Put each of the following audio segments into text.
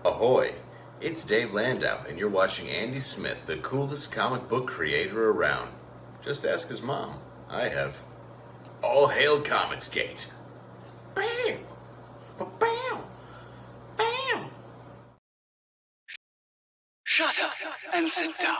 Ahoy! It's Dave Landau, and you're watching Andy Smith, the coolest comic book creator around. Just ask his mom. I have. All hail Comicsgate! Bam! Bam! Bam! Shut up and sit down.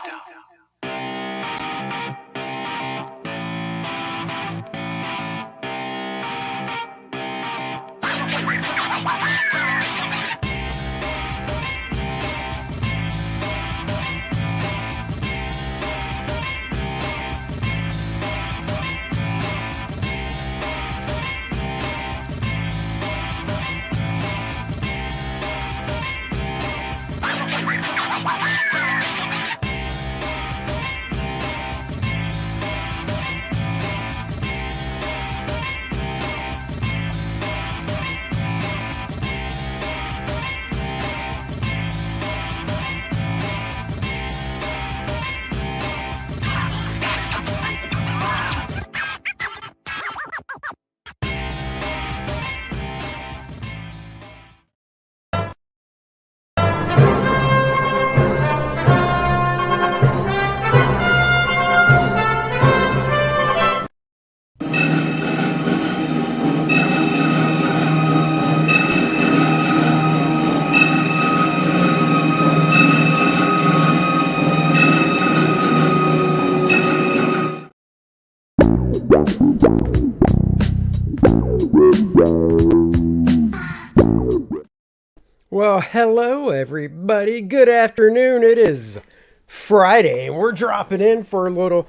Well, hello everybody. Good afternoon. It is Friday and we're dropping in for a little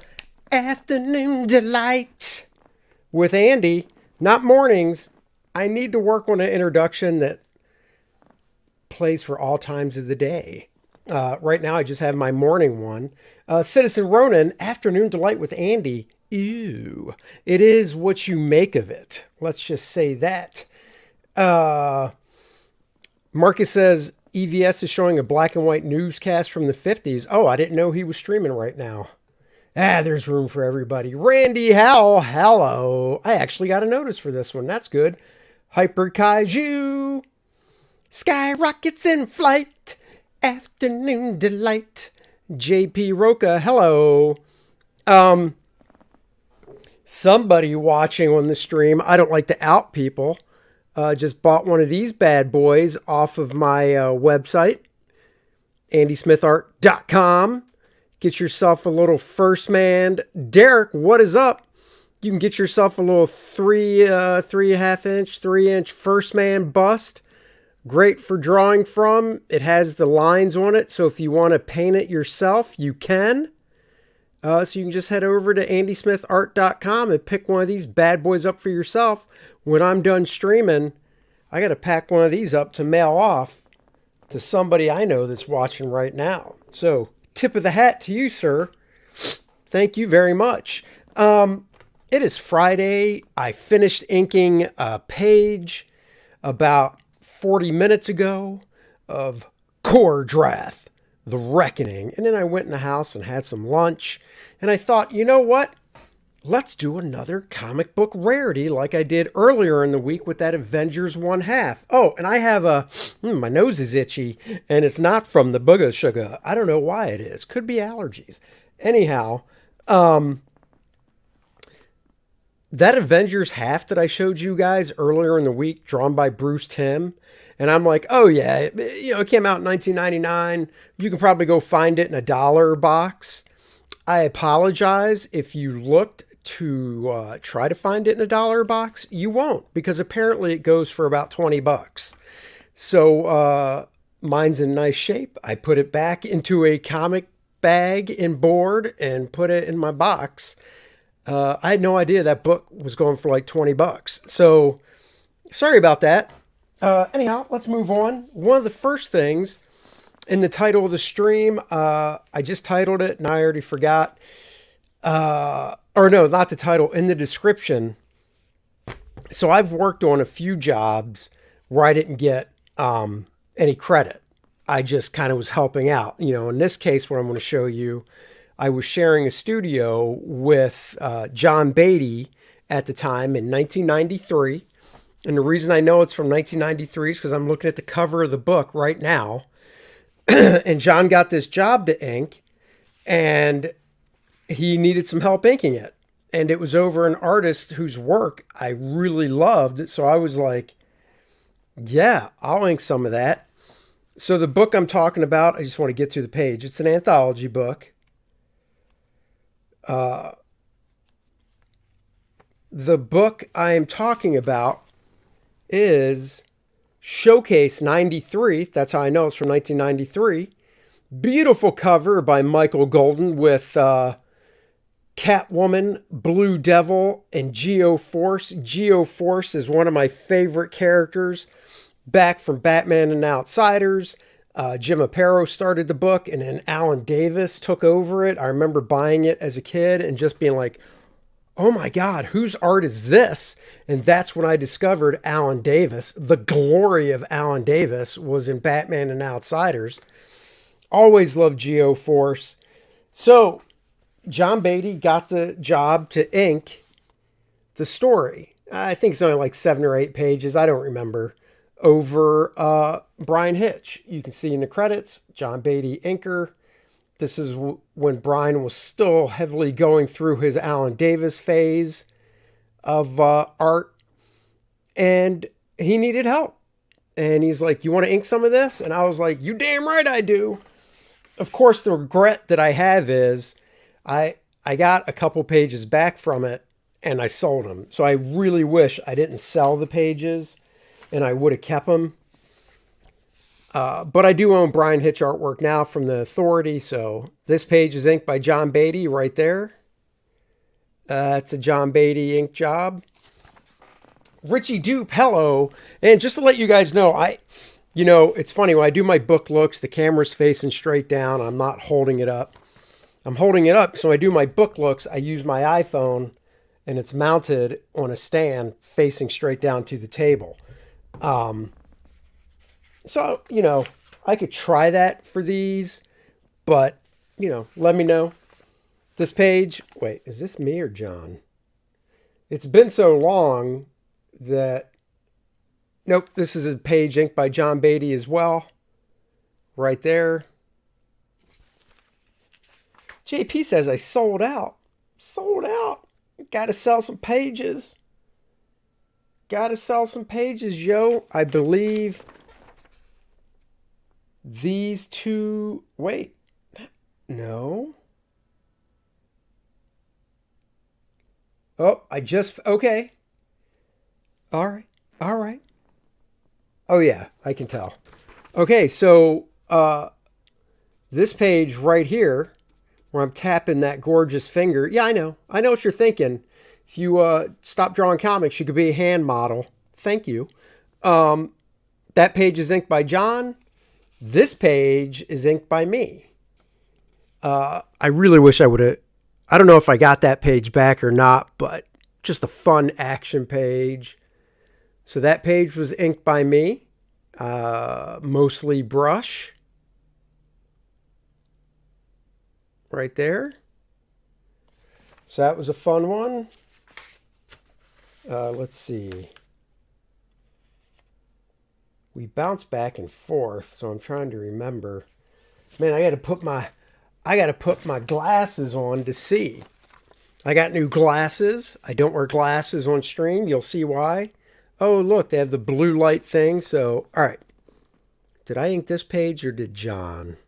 afternoon delight with Andy. Not mornings. I need to work on an introduction that plays for all times of the day. Right now I just have my morning one. Citizen Ronan, afternoon delight with Andy. Ew. It is what you make of it. Let's just say that. Marcus says EVS is showing a black and white newscast from the 50s. Oh, I didn't know he was streaming right now. There's room for everybody. Randy Howell, hello. I actually got a notice for this one. That's good. Hyper Kaiju. Skyrockets in flight. Afternoon delight. JP Roca, hello. Somebody watching on the stream, I don't like to out people, just bought one of these bad boys off of my website, andysmithart.com. Get yourself a little first man. Derek, what is up? You can get yourself a little 3.5 inch first man bust. Great for drawing from. It has the lines on it, so if you want to paint it yourself, you can. So you can just head over to andysmithart.com and pick one of these bad boys up for yourself. When I'm done streaming, I got to pack one of these up to mail off to somebody I know that's watching right now. So tip of the hat to you, sir. Thank you very much. It is Friday. I finished inking a page about 40 minutes ago of Kor-Drath, The Reckoning. And then I went in the house and had some lunch. And I thought, you know what? Let's do another comic book rarity like I did earlier in the week with that Avengers 1/2. Oh, and I have my nose is itchy, and it's not from the booger sugar. I don't know why it is. Could be allergies. Anyhow, that Avengers half that I showed you guys earlier in the week, drawn by Bruce Timm, and I'm like, oh yeah, it came out in 1999. You can probably go find it in a dollar box. I apologize if you looked to try to find it in a dollar box. You won't, because apparently it goes for about $20. So mine's in nice shape. I put it back into a comic bag and board and put it in my box. I had no idea that book was going for like $20. So sorry about that. Anyhow, let's move on. One of the first things in the title of the stream, I just titled it and I already forgot. Or no, not the title, in the description. So I've worked on a few jobs where I didn't get any credit. I just kind of was helping out. In this case, what I'm going to show you, I was sharing a studio with John Beatty at the time in 1993. And the reason I know it's from 1993 is because I'm looking at the cover of the book right now. And John got this job to ink, and he needed some help inking it. And it was over an artist whose work I really loved. So I was like, yeah, I'll ink some of that. So the book I'm talking about, I just want to get through the page. It's an anthology book. The book I am talking about is Showcase 93. That's how I know it's from 1993. Beautiful cover by Michael Golden with Catwoman, Blue Devil, and Geo-Force. Geo-Force is one of my favorite characters back from Batman and Outsiders. Jim Aparo started the book, and then Alan Davis took over it. I remember buying it as a kid and just being like, oh my God, whose art is this? And that's when I discovered Alan Davis. The glory of Alan Davis was in Batman and Outsiders. Always loved Geo-Force. So John Beatty got the job to ink the story. I think it's only like 7 or 8 pages. I don't remember. Over Brian Hitch. You can see in the credits, John Beatty inker. This is when Brian was still heavily going through his Alan Davis phase of art. And he needed help. And he's like, you want to ink some of this? And I was like, you damn right I do. Of course, the regret that I have is I got a couple pages back from it and I sold them. So I really wish I didn't sell the pages and I would have kept them. But I do own Brian Hitch artwork now from the Authority. So this page is inked by John Beatty right there. It's a John Beatty ink job. Richie Dupe, hello. And just to let you guys know, it's funny when I do my book looks, the camera's facing straight down. I'm not holding it up. I'm holding it up. So when I do my book looks, I use my iPhone and it's mounted on a stand facing straight down to the table. So, I could try that for these, but, let me know. This page, wait, is this me or John? It's been so long that, nope, this is a page inked by John Beatty as well. Right there. JP says I sold out. Sold out. Got to sell some pages. Got to sell some pages, yo. I believe these two... Wait. No. Oh, okay. All right. All right. Oh, yeah. I can tell. Okay, so this page right here, where I'm tapping that gorgeous finger. Yeah, I know. I know what you're thinking. If you stop drawing comics, you could be a hand model. Thank you. That page is inked by John. This page is inked by me. I really wish I would have... I don't know if I got that page back or not, but just a fun action page. So that page was inked by me. Mostly brush. Right there. So that was a fun one. Let's see. We bounce back and forth, so I'm trying to remember. Man, I got to put my glasses on to see. I got new glasses. I don't wear glasses on stream. You'll see why. Oh, look, they have the blue light thing. So, all right. Did I ink this page or did John?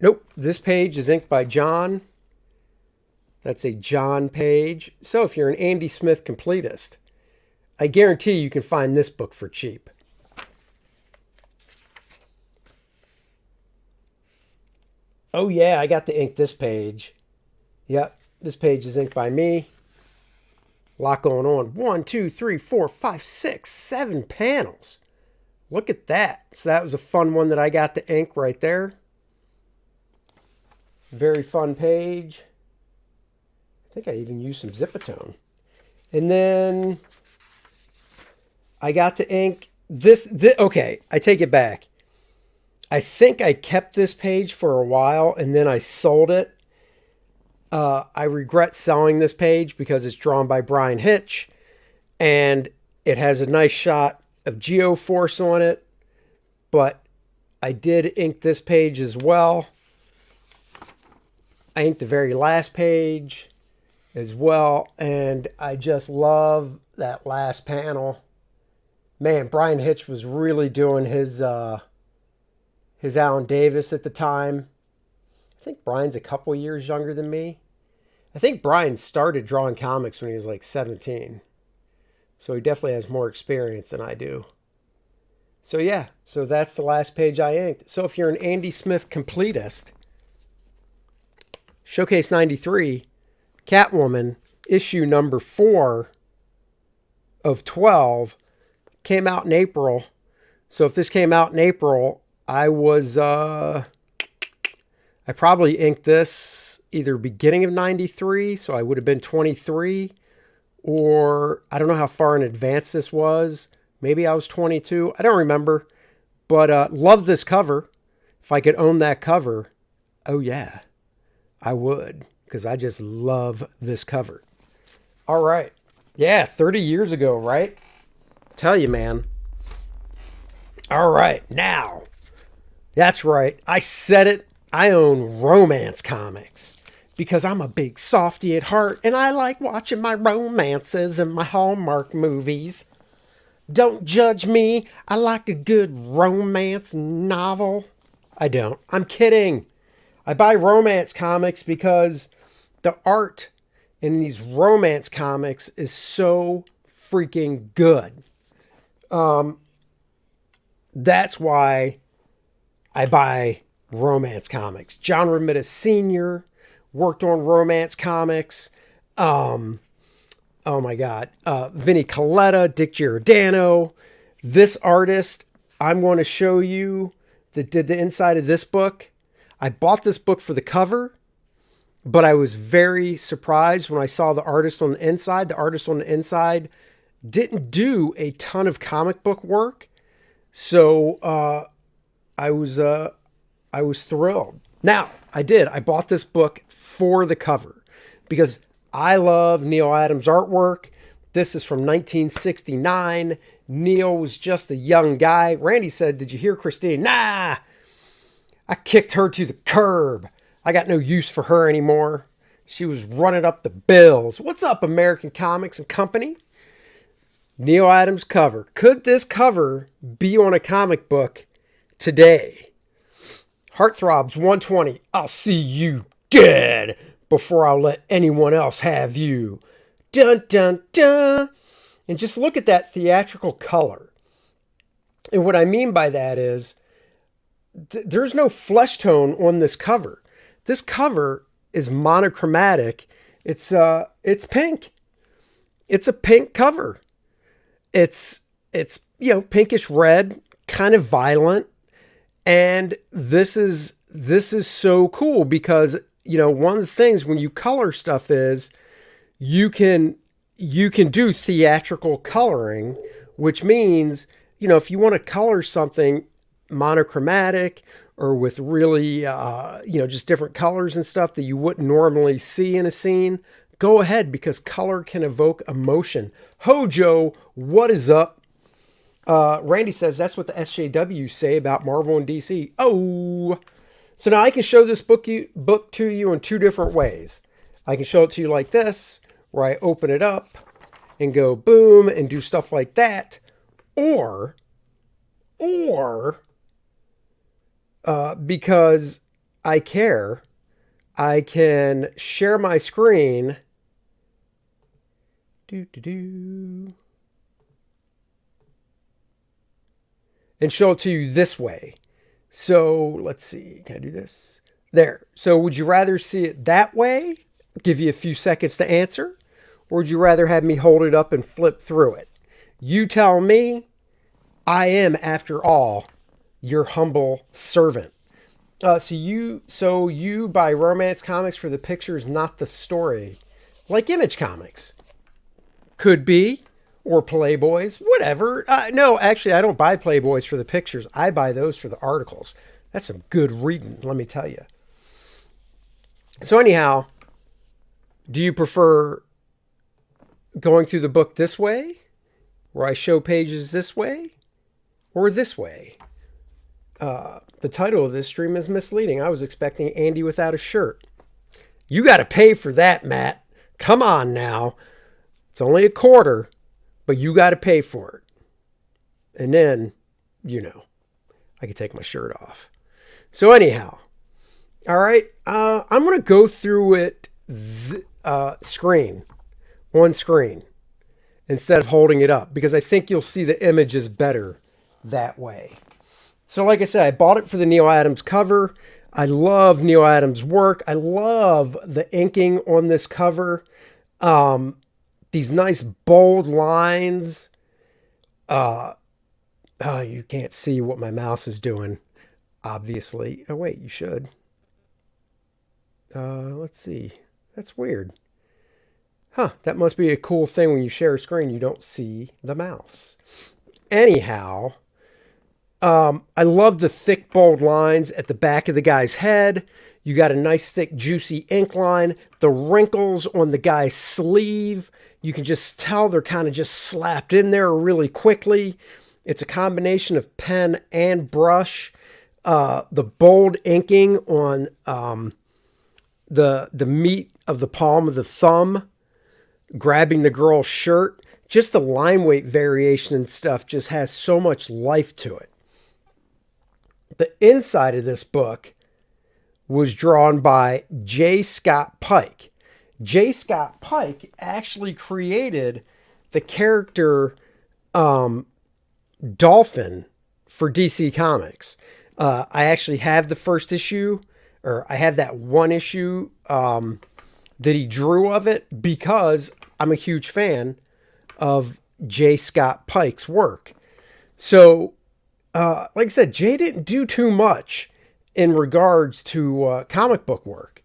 Nope. This page is inked by John. That's a John page. So if you're an Andy Smith completist, I guarantee you can find this book for cheap. Oh yeah, I got to ink this page. Yep, this page is inked by me. A lot going on. 1, 2, 3, 4, 5, 6, 7 panels. Look at that. So that was a fun one that I got to ink right there. Very fun page. I think I even used some Zipatone. And then I got to ink this. Okay, I take it back. I think I kept this page for a while and then I sold it. I regret selling this page because it's drawn by Brian Hitch. And it has a nice shot of Geoforce on it, but I did ink this page as well. I inked the very last page as well, and I just love that last panel. Man, Brian Hitch was really doing his Alan Davis at the time. I think Brian's a couple years younger than me. I think Brian started drawing comics when he was like 17. So he definitely has more experience than I do. So yeah, so that's the last page I inked. So if you're an Andy Smith completist, Showcase 93, Catwoman, issue number 4 of 12, came out in April. So if this came out in April, I probably inked this either beginning of 93, so I would have been 23, or I don't know how far in advance this was. Maybe I was 22. I don't remember. But love this cover. If I could own that cover, oh yeah, I would. Because I just love this cover. All right. Yeah, 30 years ago, right? Tell you, man. All right, now. That's right. I said it. I own romance comics. Because I'm a big softy at heart, and I like watching my romances and my Hallmark movies. Don't judge me. I like a good romance novel. I don't. I'm kidding. I buy romance comics because the art in these romance comics is so freaking good. That's why I buy romance comics. John Romita Sr. worked on romance comics. Oh my God. Vinnie Coletta, Dick Giordano. This artist I'm going to show you that did the inside of this book. I bought this book for the cover, but I was very surprised when I saw the artist on the inside. The artist on the inside didn't do a ton of comic book work. So I was thrilled. Now, I bought this book for the cover because I love Neil Adams' artwork. This is from 1969. Neil was just a young guy. Randy said, "Did you hear Christine?" Nah, I kicked her to the curb. I got no use for her anymore. She was running up the bills. What's up, American Comics and Company? Neil Adams cover. Could this cover be on a comic book today? Heartthrobs 120. I'll see you dead before I'll let anyone else have you. Dun, dun, dun. And just look at that theatrical color. And what I mean by that is there's no flesh tone on this cover. This cover is monochromatic. It's pink. It's a pink cover. It's pinkish red, kind of violent. And this is so cool because, one of the things when you color stuff is you can do theatrical coloring, which means, if you want to color something monochromatic or with really, just different colors and stuff that you wouldn't normally see in a scene, go ahead because color can evoke emotion. Hojo, what is up? Randy says that's what the SJWs say about Marvel and DC. Oh, so now I can show this book to you in two different ways. I can show it to you like this, where I open it up and go boom and do stuff like that. Or because I care, I can share my screen. And show it to you this way. So let's see. Can I do this? There. So would you rather see it that way? Give you a few seconds to answer. Or would you rather have me hold it up and flip through it? You tell me. I am, after all, your humble servant. So you buy romance comics for the pictures, not the story. Like Image Comics. Could be. Or Playboys, whatever. No, actually, I don't buy Playboys for the pictures. I buy those for the articles. That's some good reading, let me tell you. So anyhow, do you prefer going through the book this way where I show pages this way or this way. The title of this stream is misleading. I was expecting Andy without a shirt. You got to pay for that, Matt. Come on now. It's only a quarter, but you got to pay for it. And then, I can take my shirt off. So anyhow, all right, I'm going to go through it on screen instead of holding it up, because I think you'll see the images better that way. So like I said, I bought it for the Neal Adams cover. I love Neal Adams' work. I love the inking on this cover. These nice bold lines. You can't see what my mouse is doing, obviously. Oh, wait, you should. Let's see. That's weird. That must be a cool thing when you share a screen, you don't see the mouse. Anyhow, I love the thick, bold lines at the back of the guy's head. You got a nice, thick, juicy ink line. The wrinkles on the guy's sleeve, you can just tell they're kind of just slapped in there really quickly. It's a combination of pen and brush. The bold inking on the meat of the palm of the thumb, grabbing the girl's shirt. Just the line weight variation and stuff just has so much life to it. The inside of this book was drawn by J. Scott Pike. J. Scott Pike actually created the character Dolphin for DC Comics. I actually have the first issue, or I have that one issue that he drew of it, because I'm a huge fan of J. Scott Pike's work. So, like I said, Jay didn't do too much in regards to comic book work,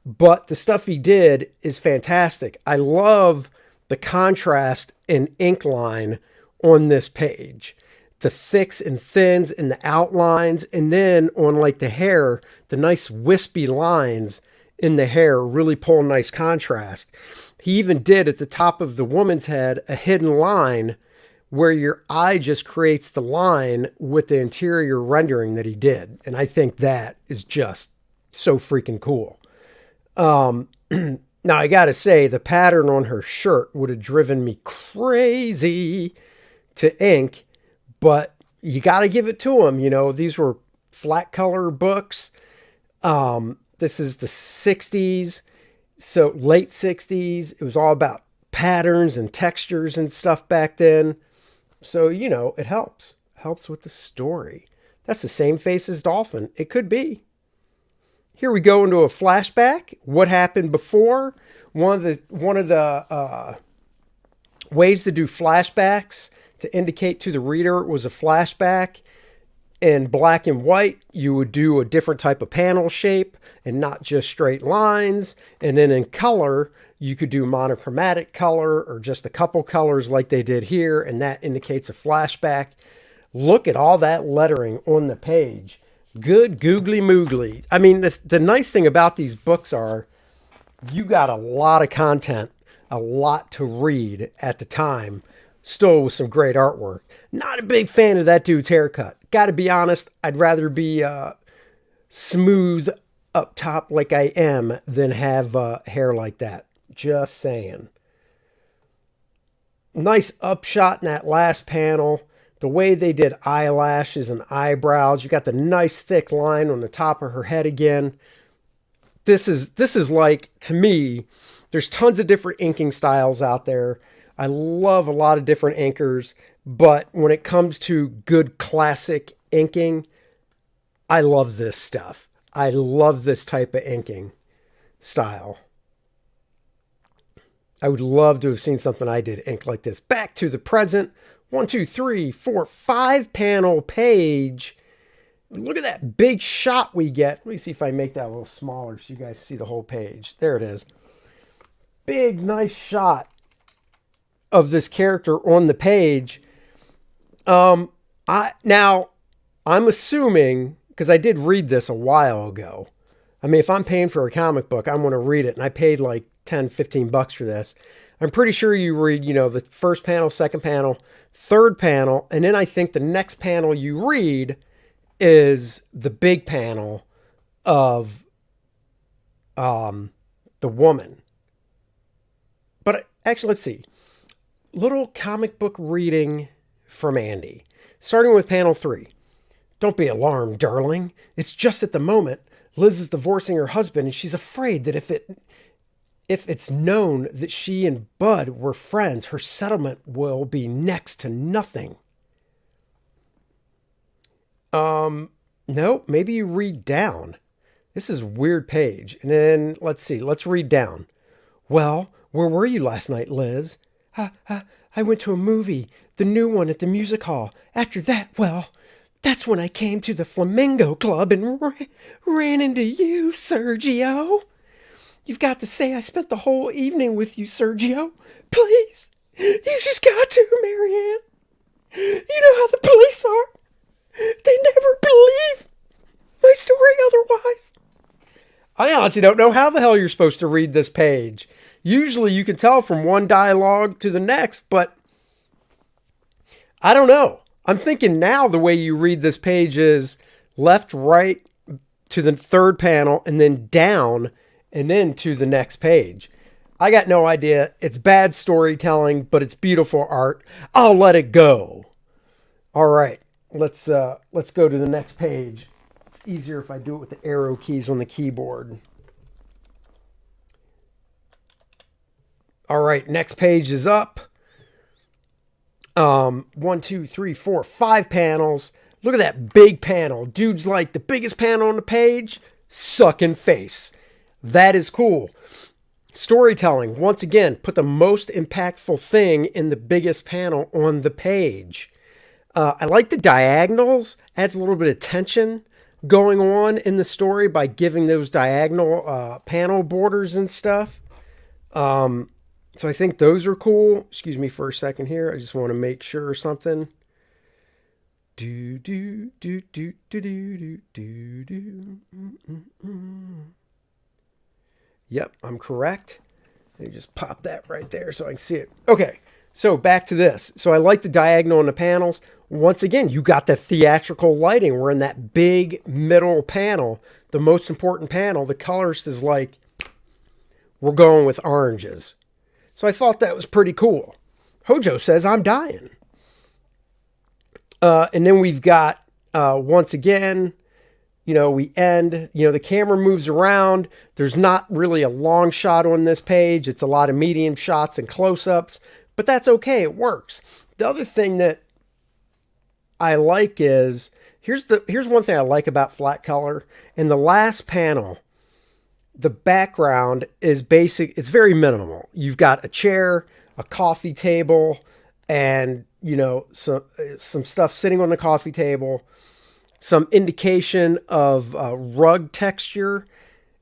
but the stuff he did is fantastic. I love the contrast in ink line on this page. The thicks and thins and the outlines, and then on like the hair, the nice wispy lines in the hair really pull nice contrast. He even did at the top of the woman's head a hidden line where your eye just creates the line with the interior rendering that he did. And I think that is just so freaking cool. Now I gotta say, the pattern on her shirt would have driven me crazy to ink, but you got to give it to him. These were flat color books. This is the 60s. So late 60s. It was all about patterns and textures and stuff back then. So, it helps. Helps with the story. That's the same face as Dolphin. It could be. Here we go into a flashback. What happened before? One of the ways to do flashbacks to indicate to the reader it was a flashback. In black and white, you would do a different type of panel shape and not just straight lines. And then in color, you could do monochromatic color or just a couple colors like they did here, and that indicates a flashback. Look at all that lettering on the page. Good googly moogly. I mean, the nice thing about these books are you got a lot of content, a lot to read at the time. Still with some great artwork. Not a big fan of that dude's haircut. Got to be honest, I'd rather be smooth up top like I am than have hair like that. Just saying. Nice upshot in that last panel. The way they did eyelashes and eyebrows. You got the nice thick line on the top of her head again. This is like, to me, there's tons of different inking styles out there. I love a lot of different inkers, but when it comes to good classic inking, I love this stuff. I love this type of inking style. I would love to have seen something I did ink like this. Back to the present. 1, 2, 3, 4, 5 panel page. Look at that big shot we get. Let me see if I make that a little smaller so you guys see the whole page. There it is. Big, nice shot of this character on the page. I'm assuming, because I did read this a while ago. I mean, if I'm paying for a comic book, I'm going to read it. And I paid like $10, $15 for this. I'm pretty sure you read, the first panel, second panel, third panel, and then I think the next panel you read is the big panel of the woman. But actually, let's see. Little comic book reading from Andy. Starting with panel 3. Don't be alarmed, darling. It's just at the moment Liz is divorcing her husband, and she's afraid that if it's known that she and Bud were friends, her settlement will be next to nothing. No, maybe you read down. This is a weird page. And then, let's see, let's read down. Well, where were you last night, Liz? I went to a movie, the new one at the music hall. After that, well, that's when I came to the Flamingo Club and ran into you, Sergio. You've got to say I spent the whole evening with you, Sergio. Please, you just got to, Marianne. You know how the police are. They never believe my story otherwise. I honestly don't know how the hell you're supposed to read this page. Usually you can tell from one dialogue to the next, but I don't know. I'm thinking now the way you read this page is left, right to the third panel, and then down, and then to the next page. I got no idea. It's bad storytelling, but it's beautiful art. I'll let it go. All right, let's go to the next page. It's easier if I do it with the arrow keys on the keyboard. All right, next page is up. 1, 2, 3, 4, 5 panels. Look at that big panel. Dude's like the biggest panel on the page, sucking face. That is cool. Storytelling, once again, put the most impactful thing in the biggest panel on the page. I like the diagonals. Adds a little bit of tension going on in the story by giving those diagonal panel borders and stuff. So I think those are cool. Excuse me for a second here. I just want to make sure or something. Do do do do do do do do. Yep, I'm correct. Let me just pop that right there so I can see it. Okay, so back to this. So I like the diagonal in the panels. Once again, you got the theatrical lighting. We're in that big middle panel, the most important panel. The colors is like, we're going with oranges. So I thought that was pretty cool. Hojo says, I'm dying. And then we've got, once again, we end, the camera moves around. There's not really a long shot on this page. It's a lot of medium shots and close-ups, but that's okay. It works. The other thing that I like is, here's one thing I like about flat color. In the last panel, the background is basic. It's very minimal. You've got a chair, a coffee table, and, some stuff sitting on the coffee table, some indication of rug texture,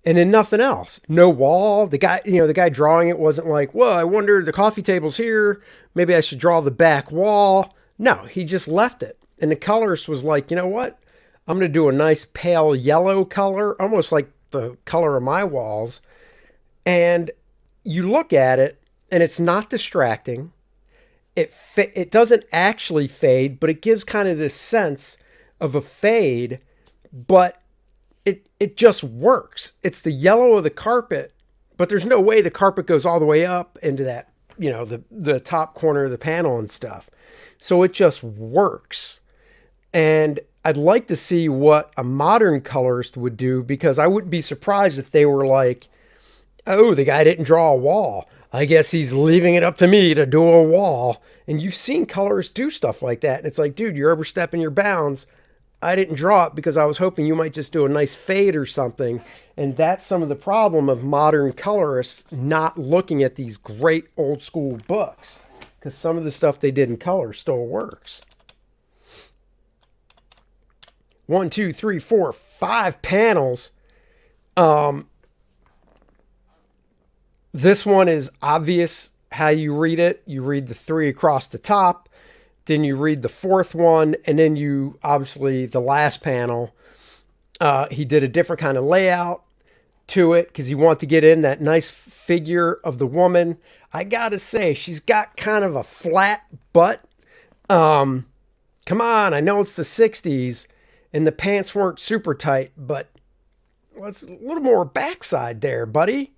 and then nothing else. No wall. The guy drawing it wasn't like, well, I wonder, the coffee table's here. Maybe I should draw the back wall. No, he just left it. And the colorist was like, you know what? I'm going to do a nice pale yellow color, almost like the color of my walls. And you look at it, and it's not distracting. It doesn't actually fade, but it gives kind of this sense of a fade, but it just works. It's the yellow of the carpet, but there's no way the carpet goes all the way up into that, the top corner of the panel and stuff. So it just works. And I'd like to see what a modern colorist would do, because I wouldn't be surprised if they were like, oh, the guy didn't draw a wall. I guess he's leaving it up to me to do a wall. And you've seen colorists do stuff like that. And it's like, dude, you're overstepping your bounds. I didn't draw it because I was hoping you might just do a nice fade or something. And that's some of the problem of modern colorists not looking at these great old school books, because some of the stuff they did in color still works. 1, 2, 3, 4, 5 panels. This one is obvious how you read it. You read the 3 across the top, then you read the 4th one, and then you, obviously, the last panel. He did a different kind of layout to it because he wanted to get in that nice figure of the woman. I gotta say, she's got kind of a flat butt. Come on, I know it's the 60s and the pants weren't super tight, but let's a little more backside there, buddy.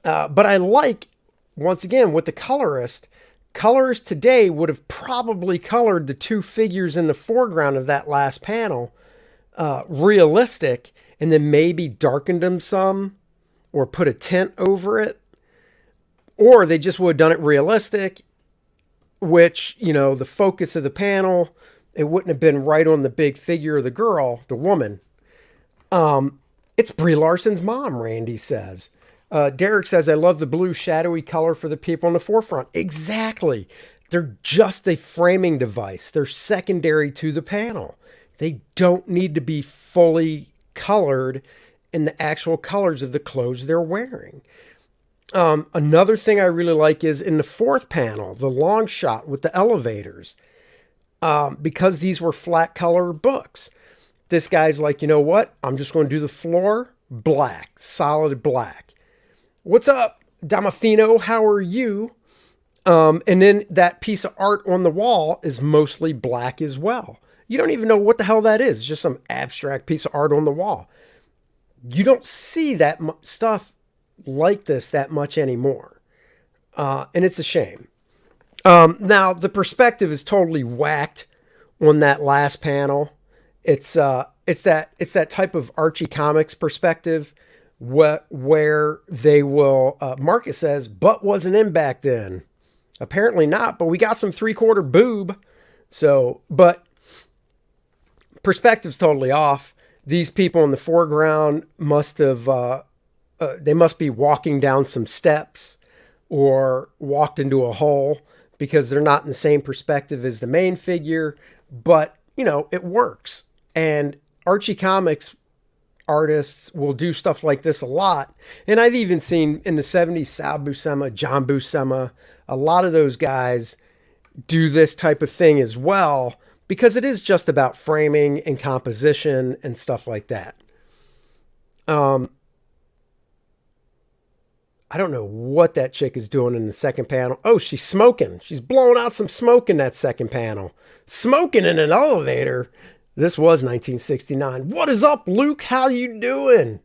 But I like, once again, with the colorist, colorists today would have probably colored the two figures in the foreground of that last panel realistic, and then maybe darkened them some or put a tint over it. Or they just would have done it realistic, which, the focus of the panel, it wouldn't have been right on the big figure of the girl, the woman. It's Brie Larson's mom, Randy says. Derek says, I love the blue shadowy color for the people in the forefront. Exactly. They're just a framing device. They're secondary to the panel. They don't need to be fully colored in the actual colors of the clothes they're wearing. Another thing I really like is in the fourth panel, the long shot with the elevators. Because these were flat color books. This guy's like, you know what? I'm just going to do the floor black, solid black. What's up, Damafino? How are you? And then that piece of art on the wall is mostly black as well. You don't even know what the hell that is. It's just some abstract piece of art on the wall. You don't see that stuff like this that much anymore. And it's a shame. Now, the perspective is totally whacked on that last panel. It's that type of Archie Comics perspective where they will, Marcus says, butt wasn't in back then. Apparently not, but we got some 3/4 boob. So, but perspective's totally off. These people in the foreground must have, they must be walking down some steps or walked into a hole because they're not in the same perspective as the main figure. But, it works. And Archie Comics artists will do stuff like this a lot. And I've even seen in the 70s, Sal Buscema, John Buscema, a lot of those guys do this type of thing as well, because it is just about framing and composition and stuff like that. I don't know what that chick is doing in the second panel. Oh, she's smoking. She's blowing out some smoke in that second panel. Smoking in an elevator. This was 1969. What is up, Luke? How you doing?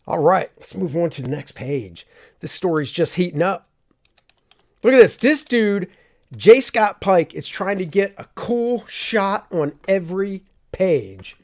All right, let's move on to the next page. This story's just heating up. Look at this. This dude, J. Scott Pike, is trying to get a cool shot on every page.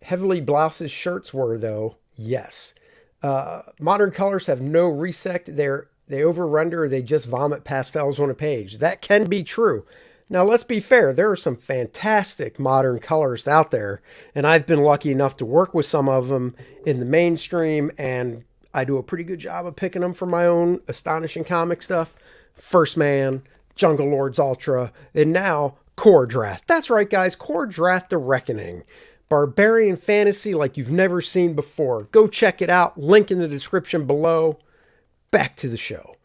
Heavily blouses shirts were, though. Yes. Modern colors have no resect. They over-render. They just vomit pastels on a page. That can be true. Now, let's be fair. There are some fantastic modern colorists out there, and I've been lucky enough to work with some of them in the mainstream, and I do a pretty good job of picking them for my own astonishing comic stuff. First Man, Jungle Lords Ultra, and now Kor-Drath. That's right, guys. Kor-Drath The Reckoning. Barbarian fantasy like you've never seen before. Go check it out. Link in the description below. Back to the show.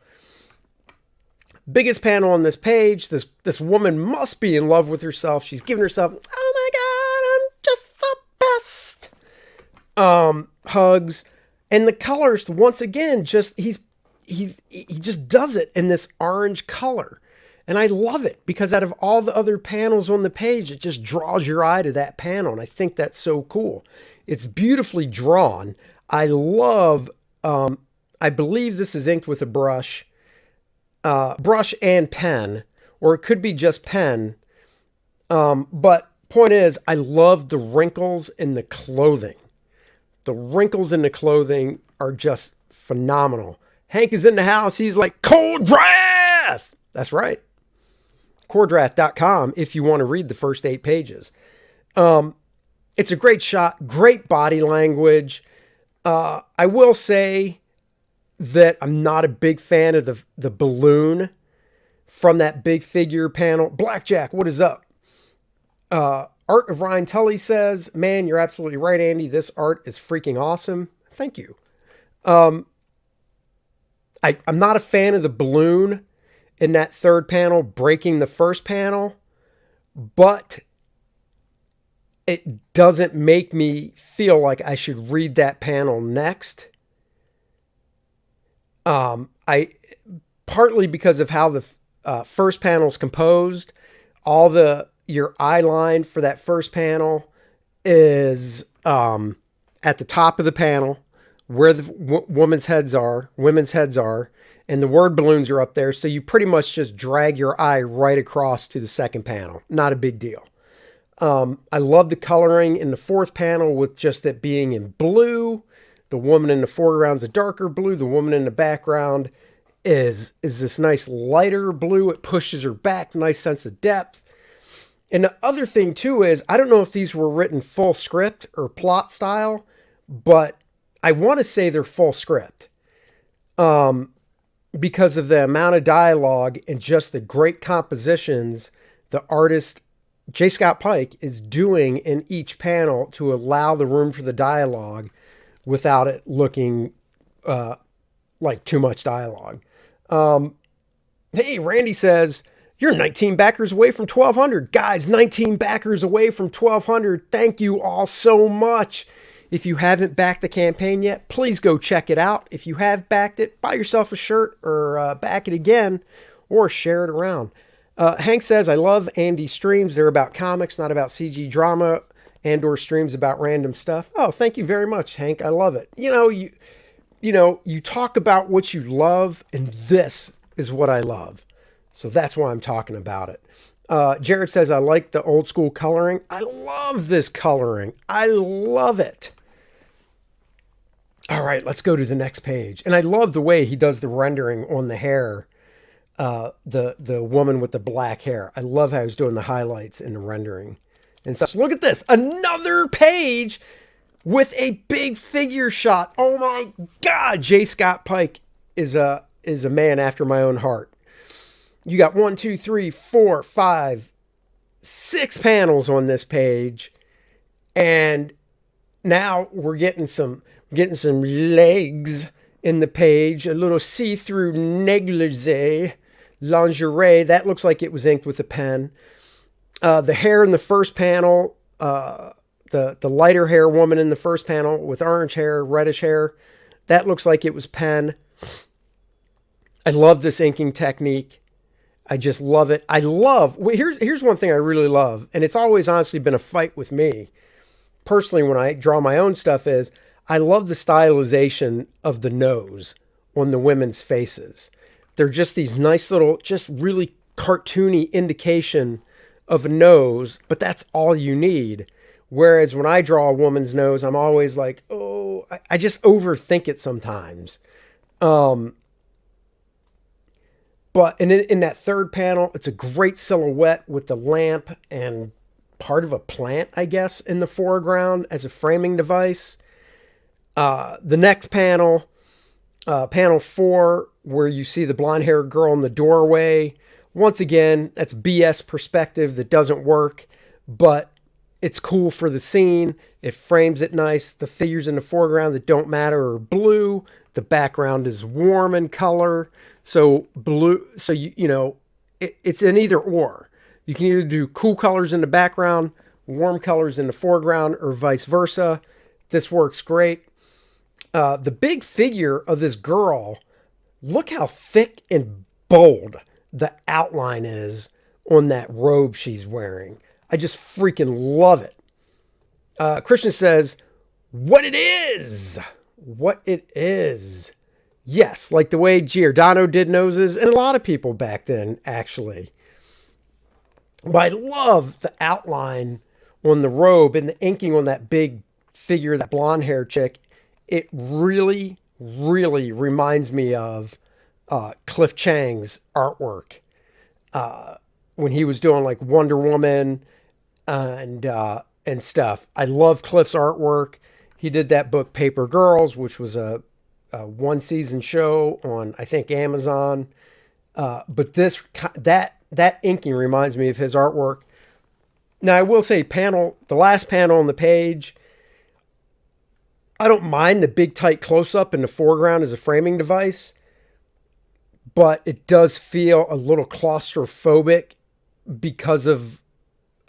Biggest panel on this page. This woman must be in love with herself. She's giving herself, oh my God, I'm just the best. Hugs. And the colorist, once again, he just does it in this orange color. And I love it because out of all the other panels on the page, it just draws your eye to that panel. And I think that's so cool. It's beautifully drawn. I love, I believe this is inked with a brush and pen, or it could be just pen. But point is, I love the wrinkles in the clothing. The wrinkles in the clothing are just phenomenal. Hank is in the house. He's like, Kor-Drath! That's right. Kor-Drath.com if you want to read the first 8 pages. It's a great shot, great body language. I will say that I'm not a big fan of the balloon from that big figure panel. Blackjack, what is up? Art of Ryan Tully says, man, you're absolutely right, Andy. This art is freaking awesome. Thank you. I'm not a fan of the balloon in that third panel breaking the first panel, but it doesn't make me feel like I should read that panel next. I partly because of how the first panel is composed, all your eye line for that first panel is at the top of the panel where the women's heads are, and the word balloons are up there. So you pretty much just drag your eye right across to the second panel. Not a big deal. I love the coloring in the fourth panel with just it being in blue. The woman in the foreground's a darker blue. The woman in the background is this nice lighter blue. It pushes her back, nice sense of depth. And the other thing too is, I don't know if these were written full script or plot style, but I want to say they're full script. Because of the amount of dialogue and just the great compositions the artist J. Scott Pike is doing in each panel to allow the room for the dialogue without it looking like too much dialogue. Hey, Randy says, you're 19 backers away from 1,200. Guys, 19 backers away from 1,200. Thank you all so much. If you haven't backed the campaign yet, please go check it out. If you have backed it, buy yourself a shirt or back it again or share it around. Hank says, I love Andy's streams. They're about comics, not about CG drama and or streams about random stuff. Oh, thank you very much, Hank. I love it. You talk about what you love, and this is what I love. So that's why I'm talking about it. Jared says, I like the old school coloring. I love this coloring. I love it. All right, let's go to the next page. And I love the way he does the rendering on the hair. The woman with the black hair. I love how he's doing the highlights in the rendering and such. Look at this. Another page with a big figure shot. Oh my God. J. Scott Pike is a man after my own heart. You got 1, 2, 3, 4, 5, 6 panels on this page. And now we're getting some legs in the page, a little see-through negligee, lingerie. That looks like it was inked with a pen. The hair in the first panel, the lighter hair woman in the first panel with orange hair, reddish hair, that looks like it was pen. I love this inking technique. I just love it. Here's one thing I really love, and it's always honestly been a fight with me personally when I draw my own stuff, is I love the stylization of the nose on the women's faces. They're just these nice little, just really cartoony indication of a nose, but that's all you need. Whereas when I draw a woman's nose, I'm always like, oh, I just overthink it sometimes. But in that third panel, it's a great silhouette with the lamp and part of a plant, I guess, in the foreground as a framing device. The next panel, panel 4, where you see the blonde-haired girl in the doorway. Once again, that's BS perspective that doesn't work, but it's cool for the scene. It frames it nice. The figures in the foreground that don't matter are blue. The background is warm in color. So blue, so it's an either or. You can either do cool colors in the background, warm colors in the foreground, or vice versa. This works great. The big figure of this girl, look how thick and bold the outline is on that robe she's wearing. I just freaking love it. Christian says, what it is. Yes, like the way Giordano did noses, and a lot of people back then, actually. But I love the outline on the robe and the inking on that big figure, that blonde hair chick. It really, really reminds me of Cliff Chang's artwork when he was doing like Wonder Woman and stuff. I love Cliff's artwork. He did that book Paper Girls, which was a one season show on, I think, Amazon. But that inking reminds me of his artwork. Now I will say the last panel on the page, I don't mind the big tight close up in the foreground as a framing device, but it does feel a little claustrophobic because of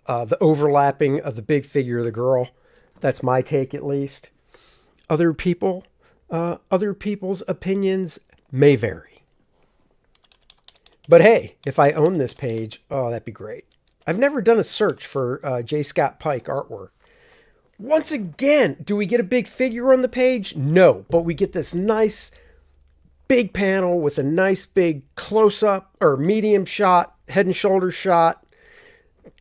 the overlapping of the big figure of the girl. That's my take, at least. Other people's opinions may vary. But hey, if I own this page, oh, that'd be great. I've never done a search for J. Scott Pike artwork. Once again, do we get a big figure on the page? No, but we get this nice big panel with a nice big close-up or medium shot, head and shoulder shot.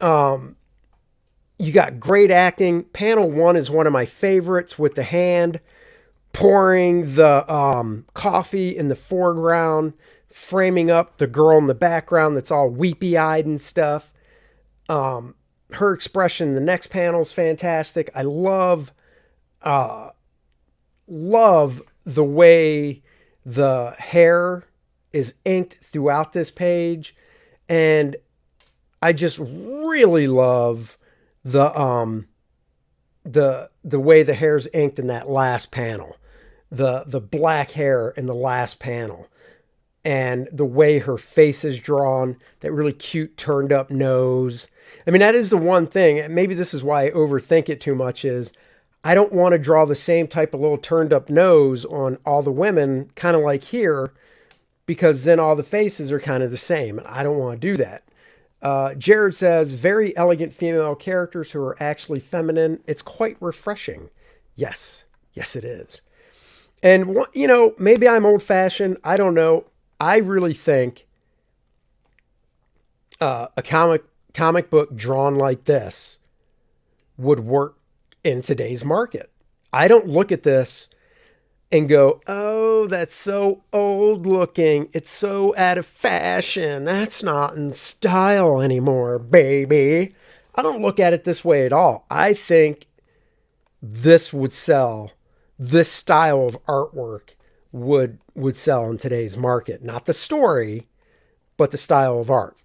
You got great acting. Panel 1 is one of my favorites, with the hand pouring the coffee in the foreground, framing up the girl in the background that's all weepy-eyed and stuff. Her expression in the next panel is fantastic. I love the way the hair is inked throughout this page, and I just really love the way the hair's inked in that last panel, the black hair in the last panel, and the way her face is drawn, that really cute turned up nose. I mean, that is the one thing, and maybe this is why I overthink it too much, is I don't want to draw the same type of little turned up nose on all the women, kind of like here, because then all the faces are kind of the same, and I don't want to do that. Jared says, very elegant female characters who are actually feminine. It's quite refreshing. Yes, it is. And, maybe I'm old-fashioned. I don't know. I really think a comic book drawn like this would work in today's market. I don't look at this and go, oh, that's so old looking. It's so out of fashion. That's not in style anymore, baby. I don't look at it this way at all. I think this would sell. This style of artwork would sell in today's market. Not the story, but the style of art.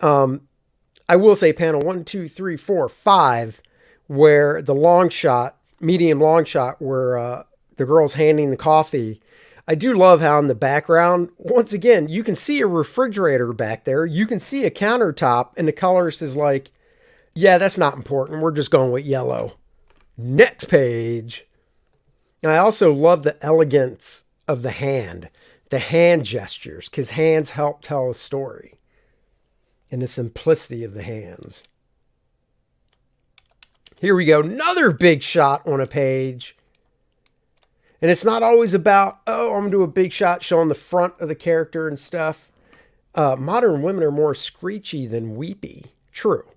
I will say panel 1, 2, 3, 4, 5, where the long shot, medium long shot, where the girl's handing the coffee. I do love how in the background, once again, you can see a refrigerator back there. You can see a countertop, and the colorist is like, yeah, that's not important. We're just going with yellow. Next page. And I also love the elegance of the hand gestures, because hands help tell a story, and the simplicity of the hands. Here we go. Another big shot on a page. And it's not always about, oh, I'm going to do a big shot showing the front of the character and stuff. Modern women are more screechy than weepy. True.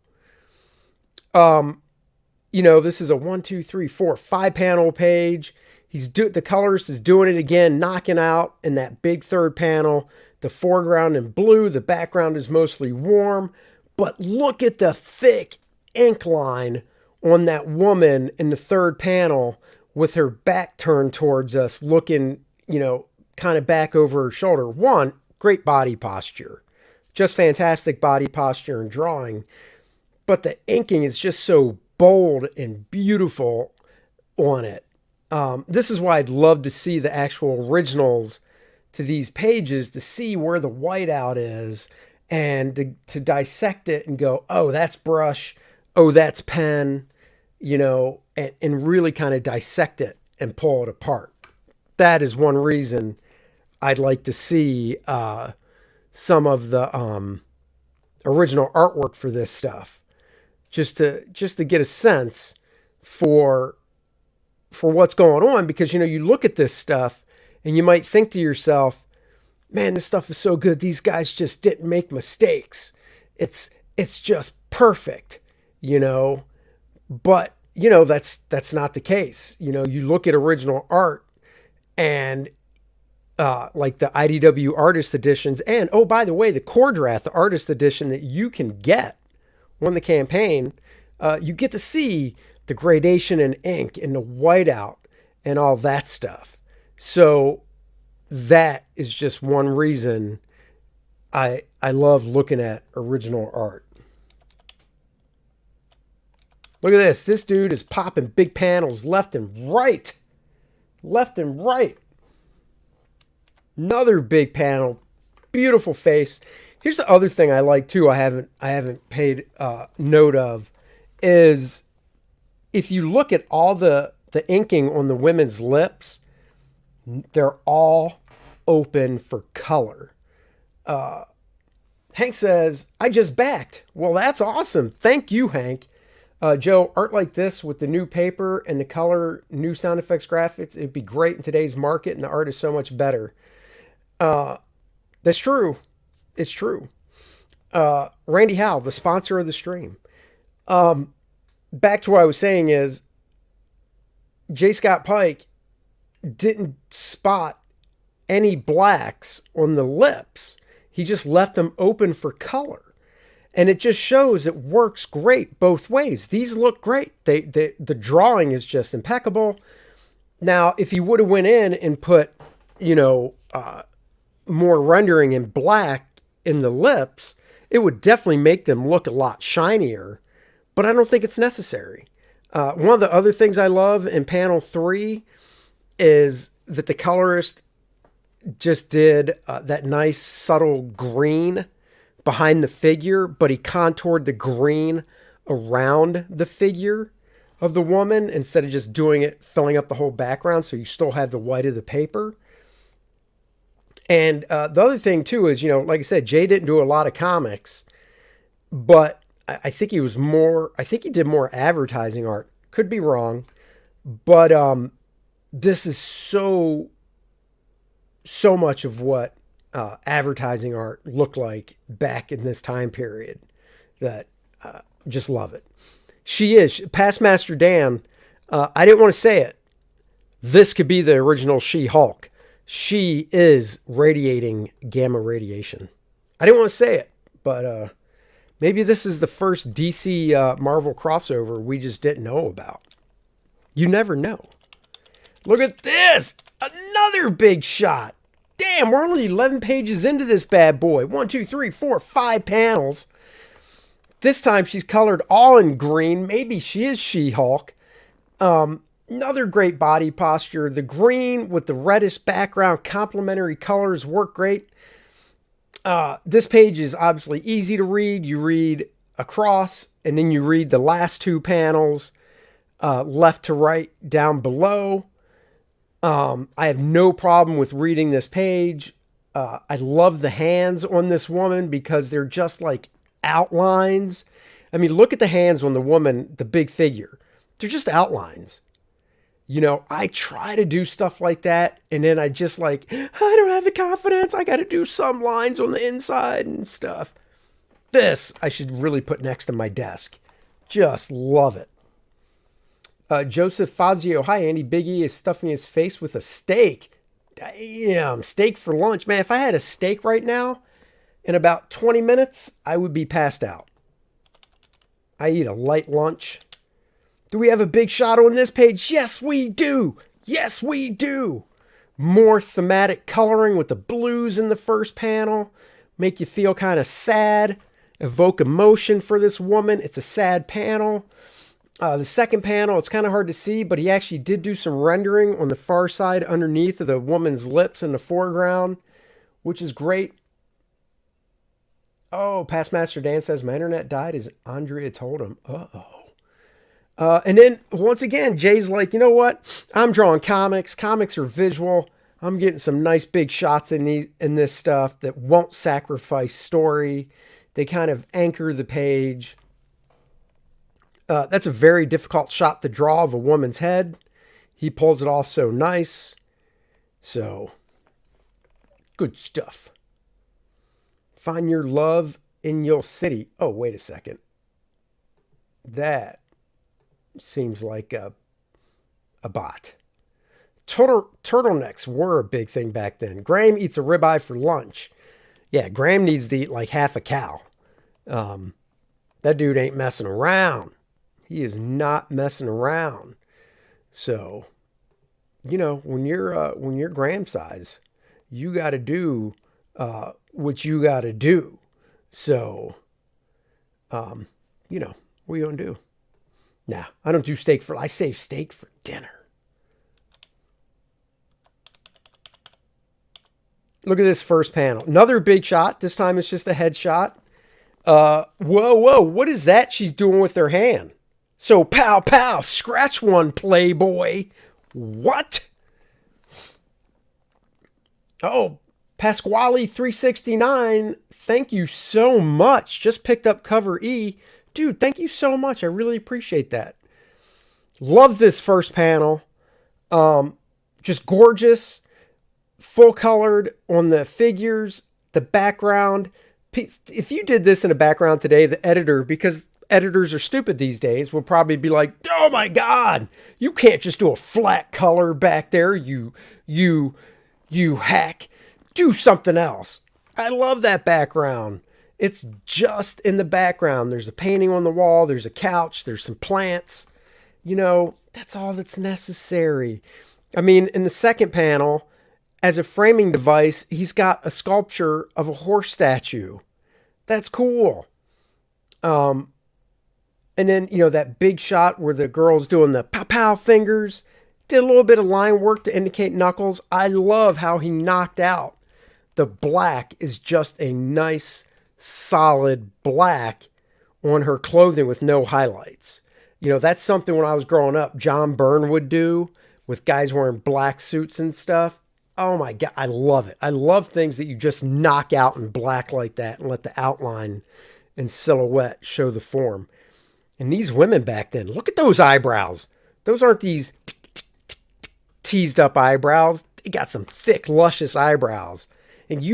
This is a 1, 2, 3, 4, 5 panel page. The colorist is doing it again, knocking out in that big third panel. The foreground in blue, the background is mostly warm. But look at the thick ink line on that woman in the third panel with her back turned towards us, looking, kind of back over her shoulder. One, great body posture. Just fantastic body posture and drawing. But the inking is just so bold and beautiful on it. This is why I'd love to see the actual originals to these pages, to see where the whiteout is, and to dissect it and go, oh, that's brush, oh, that's pen, and really kind of dissect it and pull it apart. That is one reason I'd like to see some of the original artwork for this stuff, just to get a sense for what's going on, because you look at this stuff and you might think to yourself, man, this stuff is so good, these guys just didn't make mistakes, it's just perfect, but that's not the case. You look at original art, and like the IDW artist editions, and oh, by the way, the Kor-Drath, the artist edition that you can get on the campaign, you get to see the gradation in ink and the whiteout and all that stuff. So that is just one reason I love looking at original art. Look at this. This dude is popping big panels left and right. Left and right. Another big panel. Beautiful face. Here's the other thing I like too, I haven't paid note of, is if you look at all the inking on the women's lips, they're all open for color. Hank says, I just backed. Well, that's awesome. Thank you, Hank. Joe, art like this with the new paper and the color, new sound effects graphics, it'd be great in today's market, and the art is so much better. That's true. It's true. Randy Howe, the sponsor of the stream. Back to what I was saying is, J. Scott Pike didn't spot any blacks on the lips. He just left them open for color. And it just shows it works great both ways. These look great. The drawing is just impeccable. Now, if you would have went in and put, more rendering in black in the lips, it would definitely make them look a lot shinier. But I don't think it's necessary. One of the other things I love in panel 3 is that the colorist just did that nice subtle green behind the figure, but he contoured the green around the figure of the woman instead of just doing it, filling up the whole background, so you still have the white of the paper. And the other thing too is, like I said, Jay didn't do a lot of comics, but I think he did more advertising art. Could be wrong, but this is so much of what advertising art looked like back in this time period that just love it. She is Past Master Dan. I didn't want to say it. This could be the original She-Hulk. She is radiating gamma radiation. I didn't want to say it, but maybe this is the first DC Marvel crossover we just didn't know about. You never know. Look at this. Another big shot. Damn, we're only 11 pages into this bad boy. 1, 2, 3, 4, 5 panels. This time she's colored all in green. Maybe she is She-Hulk. Another great body posture. The green with the reddish background, complementary colors work great. This page is obviously easy to read. You read across, and then you read the last 2 panels, left to right down below. I have no problem with reading this page. I love the hands on this woman because they're just like outlines. I mean, look at the hands on the woman, the big figure. They're just outlines. I try to do stuff like that, and then I just I don't have the confidence. I got to do some lines on the inside and stuff. This I should really put next to my desk. Just love it. Joseph Fazio, hi Andy. Biggie is stuffing his face with a steak. Damn, steak for lunch. Man, if I had a steak right now, in about 20 minutes, I would be passed out. I eat a light lunch. Do we have a big shot on this page? Yes, we do. Yes, we do. More thematic coloring with the blues in the first panel. Make you feel kind of sad. Evoke emotion for this woman. It's a sad panel. The second panel, it's kind of hard to see, but he actually did do some rendering on the far side underneath of the woman's lips in the foreground, which is great. Oh, Past Master Dan says, my internet died as Andrea told him. Uh-oh. And then, once again, Jay's like, you know what? I'm drawing comics. Comics are visual. I'm getting some nice big shots in this stuff that won't sacrifice story. They kind of anchor the page. That's a very difficult shot to draw of a woman's head. He pulls it off so nice. So, good stuff. Find your love in your city. Oh, wait a second. That seems like a bot. Turtlenecks were a big thing back then. Graham eats a ribeye for lunch. Yeah, Graham needs to eat like half a cow. That dude ain't messing around. He is not messing around. So, when you're Graham size, you got to do what you got to do. So, what are you gonna do? Nah, I don't do steak I save steak for dinner. Look at this first panel. Another big shot. This time it's just a headshot. Whoa, what is that she's doing with her hand? So pow, pow, scratch one, playboy. What? Oh, Pasquale 369, thank you so much. Just picked up cover E. Dude, thank you so much. I really appreciate that. Love this first panel. Just gorgeous, full colored on the figures, the background. If you did this in a background today, the editor, because editors are stupid these days, will probably be like, "Oh my God, you can't just do a flat color back there, you hack. Do something else." I love that background. It's just in the background. There's a painting on the wall. There's a couch. There's some plants. That's all that's necessary. I mean, in the second panel, as a framing device, he's got a sculpture of a horse statue. That's cool. And then, that big shot where the girl's doing the pow-pow fingers. Did a little bit of line work to indicate knuckles. I love how he knocked out. The black is just a nice, solid black on her clothing with no highlights. That's something when I was growing up, John Byrne would do with guys wearing black suits and stuff. Oh my God, I love it. I love things that you just knock out in black like that and let the outline and silhouette show the form. And these women back then, look at those eyebrows. Those aren't these teased up eyebrows. They got some thick, luscious eyebrows. And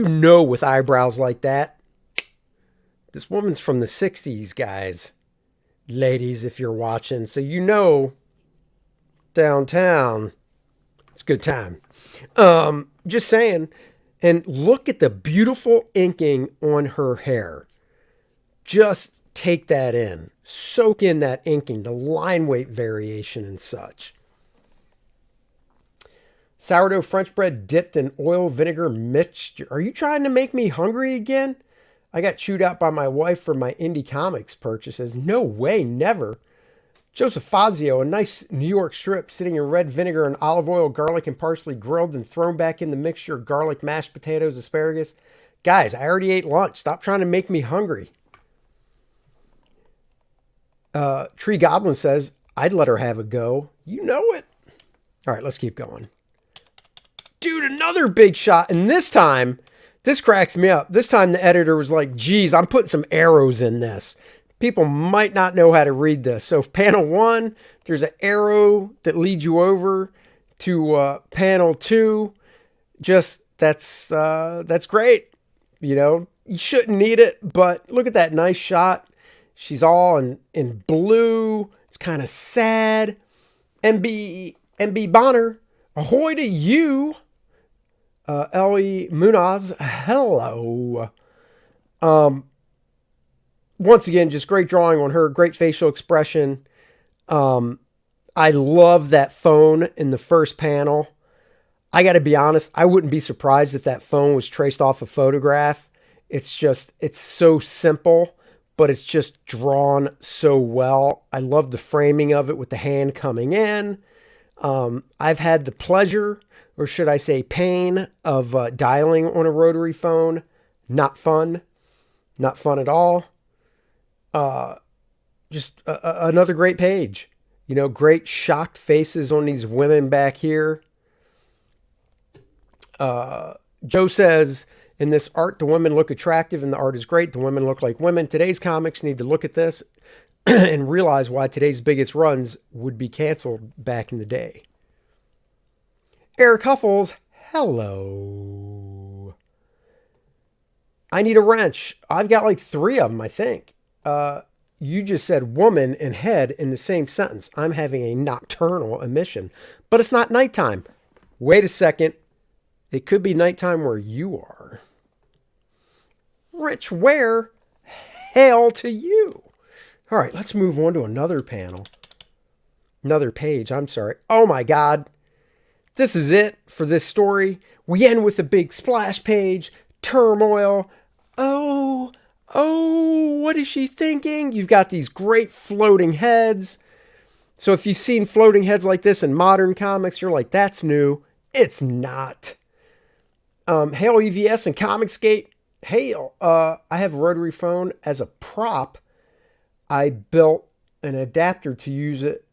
with eyebrows like that, this woman's from the 60s, guys. Ladies, if you're watching. So downtown, it's a good time. Just saying. And look at the beautiful inking on her hair. Just take that in. Soak in that inking, the line weight variation and such. Sourdough French bread dipped in oil vinegar mixture. Are you trying to make me hungry again? I got chewed out by my wife for my indie comics purchases. No way, never. Joseph Fazio, a nice New York strip sitting in red vinegar and olive oil, garlic, and parsley grilled and thrown back in the mixture of garlic, mashed potatoes, asparagus. Guys, I already ate lunch. Stop trying to make me hungry. Tree Goblin says, I'd let her have a go. You know it. All right, let's keep going. Dude, another big shot. And this time, this cracks me up. This time the editor was like, geez, I'm putting some arrows in this. People might not know how to read this. So panel 1, there's an arrow that leads you over to panel 2. Just, that's great. You shouldn't need it, but look at that nice shot. She's all in blue. It's kind of sad. MB Bonner, ahoy to you. Ellie Munaz, hello. Once again, just great drawing on her, great facial expression. I love that phone in the first panel. I got to be honest, I wouldn't be surprised if that phone was traced off a photograph. It's so simple, but it's just drawn so well. I love the framing of it with the hand coming in. I've had the pleasure, or should I say pain, of dialing on a rotary phone. Not fun. Not fun at all. Just another great page. Great shocked faces on these women back here. Joe says, in this art, the women look attractive and the art is great. The women look like women. Today's comics need to look at this and realize why today's biggest runs would be canceled back in the day. Eric Huffles, hello. I need a wrench. I've got like 3 of them, I think. You just said woman and head in the same sentence. I'm having a nocturnal emission, but it's not nighttime. Wait a second. It could be nighttime where you are. Rich Ware, hail to you. All right, let's move on to another panel. Another page, I'm sorry. Oh my God. This is it for this story. We end with a big splash page, turmoil. Oh, what is she thinking? You've got these great floating heads. So if you've seen floating heads like this in modern comics, you're like, that's new. It's not. Hail EVS and Comicsgate. Hail. I have a rotary phone as a prop. I built an adapter to use it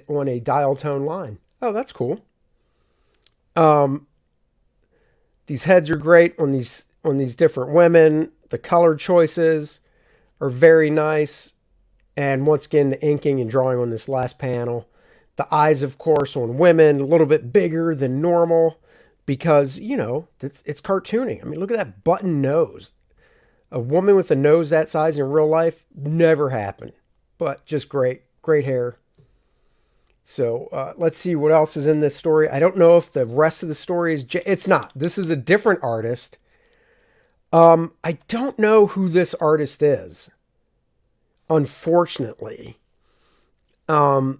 on a dial tone line. Oh, that's cool. The These heads are great on these different women. The color choices are very nice. And once again, the inking and drawing on this last panel. The eyes, of course, on women, a little bit bigger than normal because, it's cartooning. I mean, look at that button nose. A woman with a nose that size in real life never happened. But just great. Great hair. So let's see what else is in this story. I don't know if the rest of the story is... It's not. This is a different artist. I don't know who this artist is. Unfortunately. The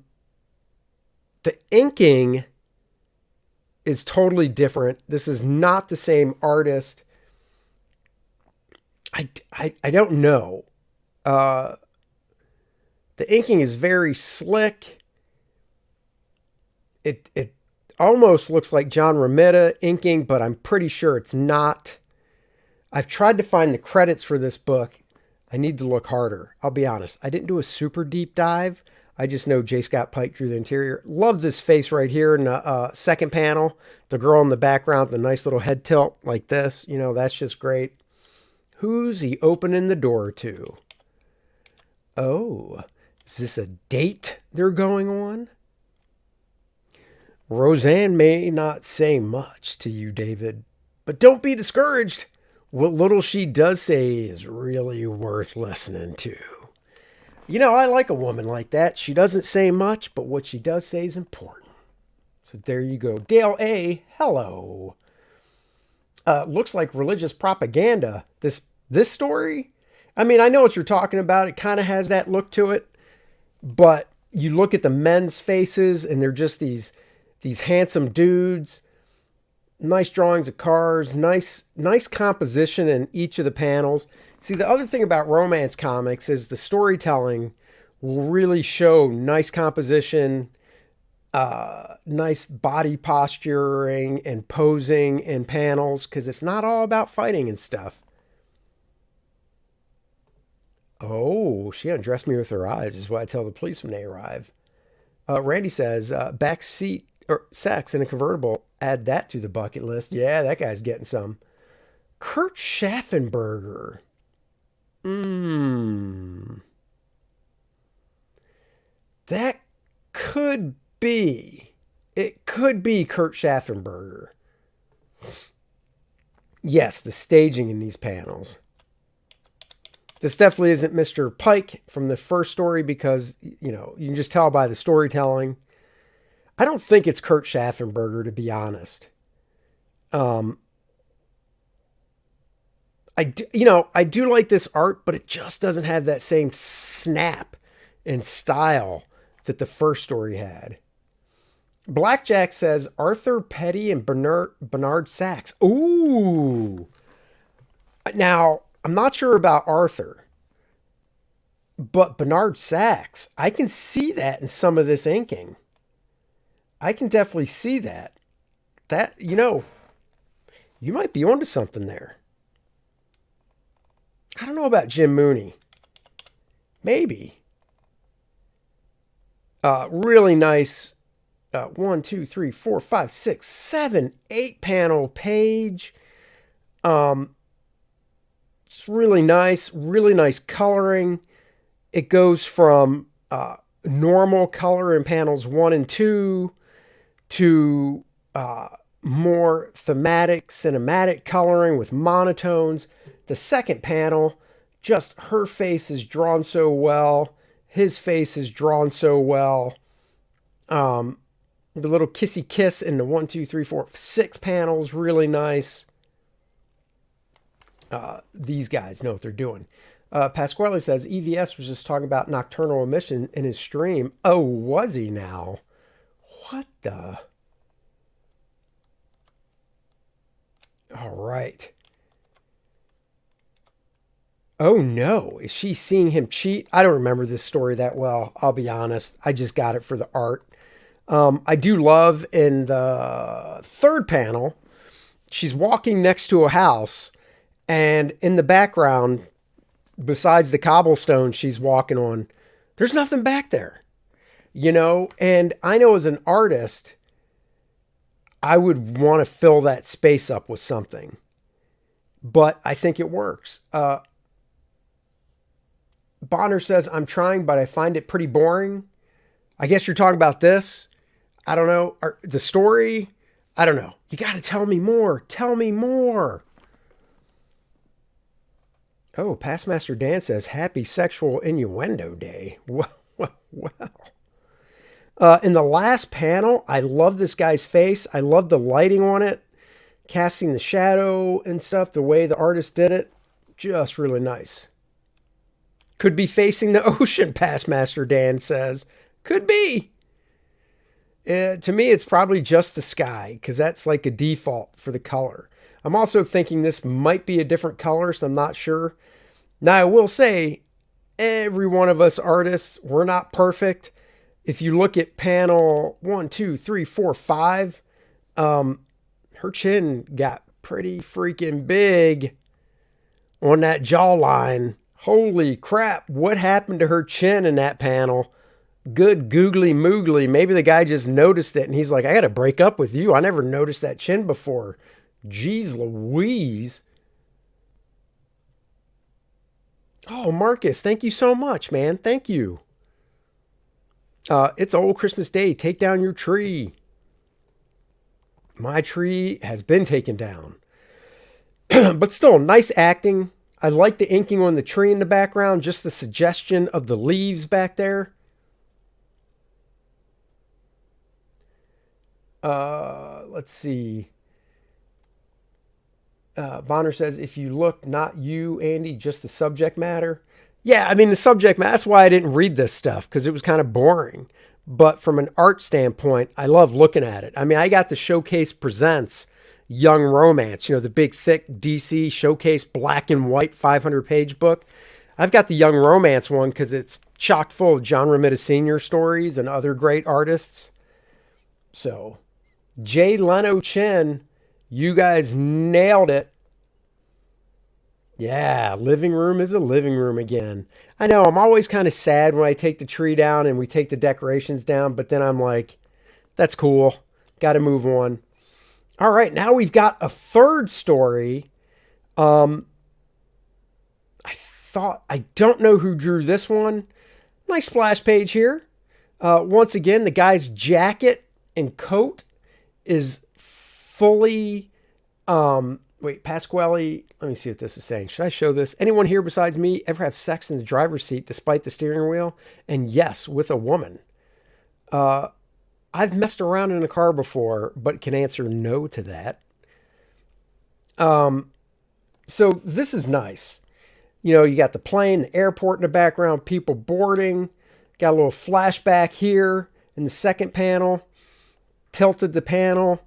inking is totally different. This is not the same artist. I don't know. The inking is very slick. It almost looks like John Romita inking, but I'm pretty sure it's not. I've tried to find the credits for this book. I need to look harder. I'll be honest. I didn't do a super deep dive. I just know J. Scott Pike drew the interior. Love this face right here in the second panel. The girl in the background, the nice little head tilt like this. That's just great. Who's he opening the door to? Oh, is this a date they're going on? Roseanne may not say much to you, David, but don't be discouraged. What little she does say is really worth listening to. I like a woman like that. She doesn't say much, but what she does say is important. So there you go. Dale A., hello. Looks like religious propaganda. This story? I mean, I know what you're talking about. It kind of has that look to it. But you look at the men's faces, and they're just these handsome dudes. Nice drawings of cars. Nice composition in each of the panels. See, the other thing about romance comics is the storytelling will really show nice composition, nice body posturing and posing in panels, because it's not all about fighting and stuff. Oh, she undressed me with her eyes, is what I tell the police when they arrive. Randy says, back seat or sex in a convertible, add that to the bucket list. Yeah, that guy's getting some. Kurt Schaffenberger. That could be. It could be Kurt Schaffenberger. Yes, the staging in these panels. This definitely isn't Mr. Pike from the first story because, you can just tell by the storytelling. I don't think it's Kurt Schaffenberger, to be honest. I do like this art, but it just doesn't have that same snap and style that the first story had. Blackjack says Arthur Petty and Bernard Sachs. Ooh. Now, I'm not sure about Arthur, but Bernard Sachs, I can see that in some of this inking. I can definitely see that. That, you might be onto something there. I don't know about Jim Mooney. Maybe. Really nice 1, 2, 3, 4, 5, 6, 7, 8 panel page. It's really nice coloring. It goes from normal color in panels 1 and 2 to more thematic, cinematic coloring with monotones. The second panel, just her face is drawn so well. His face is drawn so well. The little kissy kiss in the 1, 2, 3, 4, 6 panels, really nice. These guys know what they're doing. Pasquale says EVS was just talking about nocturnal emission in his stream. Oh, was he now? What the? All right. Oh no, is she seeing him cheat? I don't remember this story that well. I'll be honest. I just got it for the art. I do love in the third panel, she's walking next to a house, and in the background, besides the cobblestone she's walking on, there's nothing back there. And I know as an artist, I would want to fill that space up with something. But I think it works. Bonner says, I'm trying, but I find it pretty boring. I guess you're talking about this. I don't know. The story? I don't know. You got to tell me more. Tell me more. Oh, Pastmaster Dan says, Happy Sexual Innuendo Day. Well. In the last panel, I love this guy's face. I love the lighting on it, casting the shadow and stuff, the way the artist did it. Just really nice. Could be facing the ocean, Pastmaster Dan says. Could be. To me, it's probably just the sky, because that's like a default for the color. I'm also thinking this might be a different color, so I'm not sure. Now, I will say, every one of us artists, we're not perfect. If you look at panel 1, 2, 3, 4, 5, her chin got pretty freaking big on that jawline. Holy crap, what happened to her chin in that panel? Good googly moogly. Maybe the guy just noticed it and he's like, I got to break up with you. I never noticed that chin before. Jeez Louise. Oh, Marcus, thank you so much, man. Thank you. It's old Christmas Day. Take down your tree. My tree has been taken down. But still, nice acting. I like the inking on the tree in the background. Just the suggestion of the leaves back there. Let's see. Bonner says, if you look, not you, Andy, just the subject matter. Yeah, I mean, the subject matter, that's why I didn't read this stuff, because it was kind of boring. But from an art standpoint, I love looking at it. I mean, I got the Showcase Presents Young Romance, the big, thick DC Showcase black and white 500-page book. I've got the Young Romance one because it's chock full of John Romita Sr. stories and other great artists. So, Jay Leno Chin, you guys nailed it. Yeah, living room is a living room again. I know, I'm always kind of sad when I take the tree down and we take the decorations down, but then I'm like, that's cool. Got to move on. All right, now we've got a third story. I don't know who drew this one. Nice splash page here. Once again, the guy's jacket and coat is fully... Pasquale, let me see what this is saying. Should I show this? Anyone here besides me ever have sex in the driver's seat despite the steering wheel? And yes, with a woman. I've messed around in a car before, but can answer no to that. So this is nice. You got the plane, the airport in the background, people boarding. Got a little flashback here in the second panel. Tilted the panel.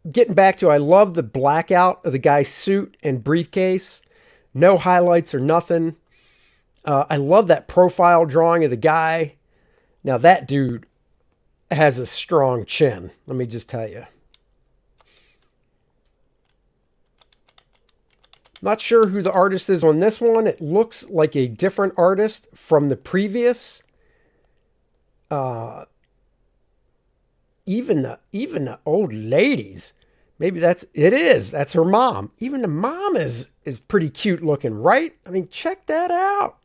Getting back to, I love the blackout of the guy's suit and briefcase. No highlights or nothing. I love that profile drawing of the guy. Now that dude has a strong chin. Let me just tell you. Not sure who the artist is on this one. It looks like a different artist from the previous. Even the old ladies. Maybe that's her mom. Even the mom is pretty cute looking, right? I mean, check that out.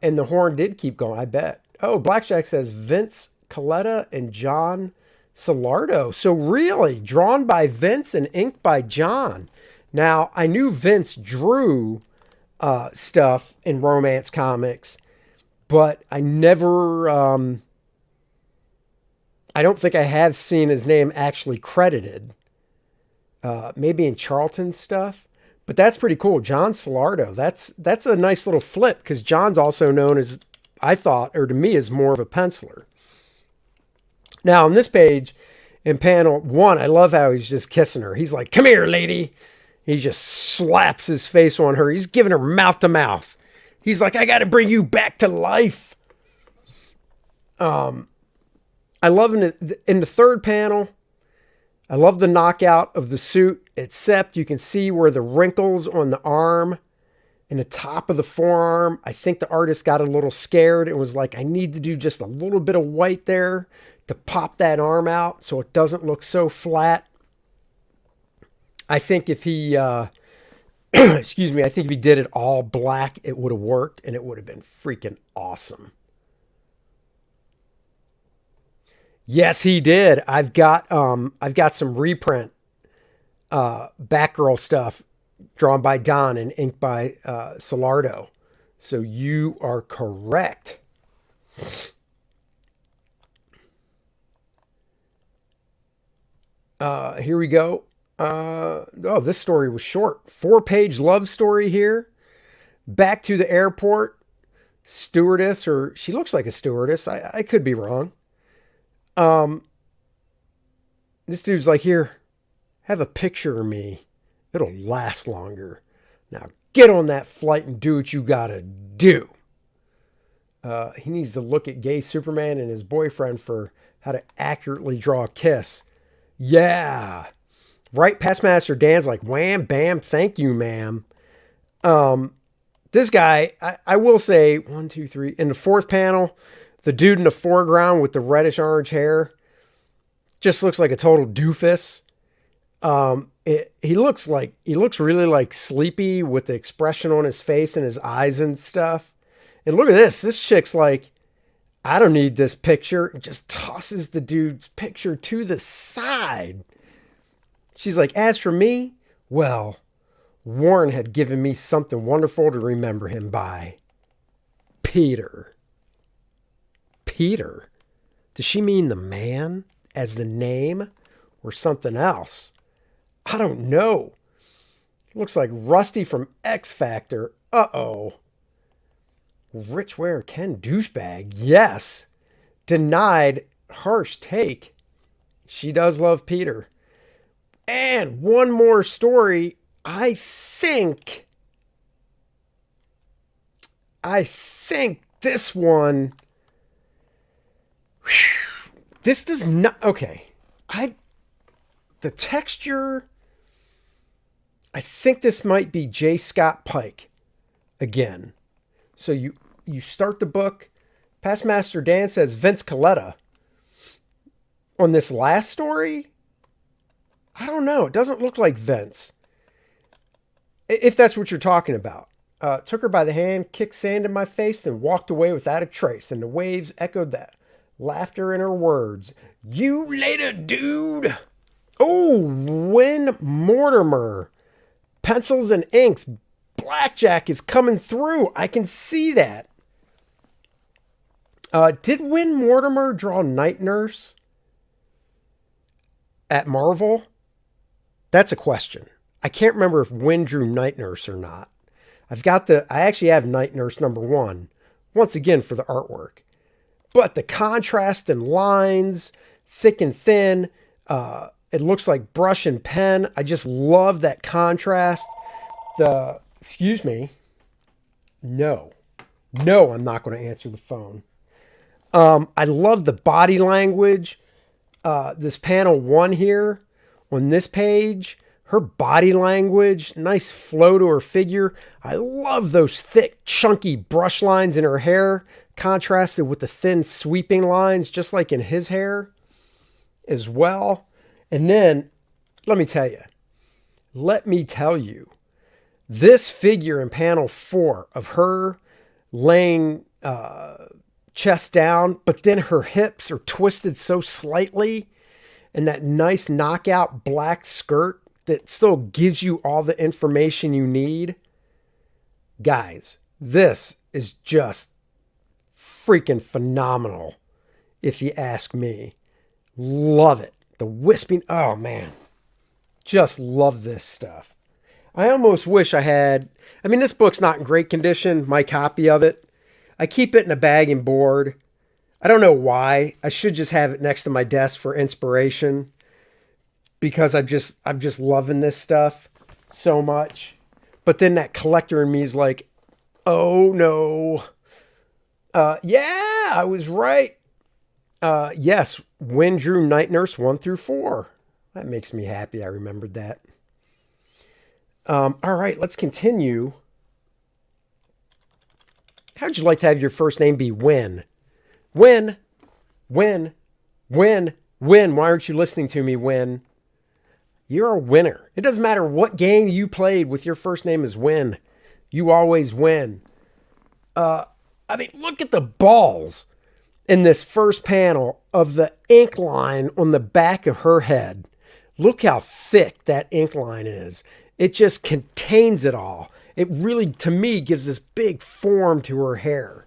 And the horn did keep going, I bet. Oh, Blackjack says Vince Coletta and John Solardo. So really, drawn by Vince and inked by John. Now, I knew Vince drew stuff in romance comics, but I never... I don't think I have seen his name actually credited. Maybe in Charlton stuff. But that's pretty cool. John Solardo. That's a nice little flip, because John's also known as, I thought, or to me, is more of a penciler. Now, on this page, in panel 1, I love how he's just kissing her. He's like, come here, lady. He just slaps his face on her. He's giving her mouth to mouth. He's like, I got to bring you back to life. I love in the third panel, I love the knockout of the suit, except you can see where the wrinkles on the arm and the top of the forearm, I think the artist got a little scared and was like, I need to do just a little bit of white there to pop that arm out so it doesn't look so flat. I think if he, excuse me, I think if he did it all black, it would have worked and it would have been freaking awesome. Yes, he did. I've got some reprint Batgirl stuff drawn by Don and inked by Solardo. So you are correct. Here we go. This story was short. 4-page love story here. Back to the airport. Stewardess, or she looks like a stewardess. I could be wrong. This dude's like, here, have a picture of me. It'll last longer. Now get on that flight and do what you gotta do. He needs to look at gay Superman and his boyfriend for how to accurately draw a kiss. Yeah. Right past Master Dan's like, wham, bam, thank you, ma'am. This guy, I will say, 1, 2, 3, in the fourth panel, the dude in the foreground with the reddish orange hair just looks like a total doofus. He looks really like sleepy with the expression on his face and his eyes and stuff. And look at this. This chick's like, I don't need this picture. And just tosses the dude's picture to the side. She's like, as for me, well, Warren had given me something wonderful to remember him by. Peter. Peter? Does she mean the man as the name or something else? I don't know. Looks like Rusty from X Factor. Uh-oh. Rich Ware Ken douchebag. Yes. Denied. Harsh take. She does love Peter. And one more story. I think this one. This does not. Okay. The texture. I think this might be J. Scott Pike again. So you start the book. Past Master Dan says Vince Coletta. On this last story, I don't know. It doesn't look like Vince. If that's what you're talking about. Took her by the hand, kicked sand in my face, then walked away without a trace. And the waves echoed that laughter in her words. You later, dude. Oh, Win Mortimer. Pencils and inks. Blackjack is coming through. I can see that. Did Win Mortimer draw Night Nurse at Marvel? That's a question. I can't remember if Win drew Night Nurse or not. I actually have Night Nurse #1, once again for the artwork. But the contrast and lines, thick and thin, it looks like brush and pen. I just love that contrast. Excuse me. No, I'm not going to answer the phone. I love the body language. This panel 1 here on this page, her body language, nice flow to her figure. I love those thick, chunky brush lines in her hair, contrasted with the thin, sweeping lines, just like in his hair as well. And then, let me tell you, this figure in panel 4 of her laying chest down, but then her hips are twisted so slightly, and that nice knockout black skirt that still gives you all the information you need. Guys, this is just freaking phenomenal, if you ask me. Love it. The wisping, oh man, just love this stuff. I almost wish I had, this book's not in great condition, my copy of it. I keep it in a bag and board. I don't know why. I should just have it next to my desk for inspiration, because I'm just loving this stuff so much. But then that collector in me is like, oh no. Yeah, I was right. Yes, Win drew Night Nurse 1 through 4. That makes me happy. I remembered that. All right, let's continue. How'd you like to have your first name be Win? Win, Win, Win. Win. Why aren't you listening to me, Win? You're a winner. It doesn't matter what game you played with your first name is Win. You always win. I mean, look at the balls in this first panel of the ink line on the back of her head. Look how thick that ink line is. It just contains it all. It really, to me, gives this big form to her hair.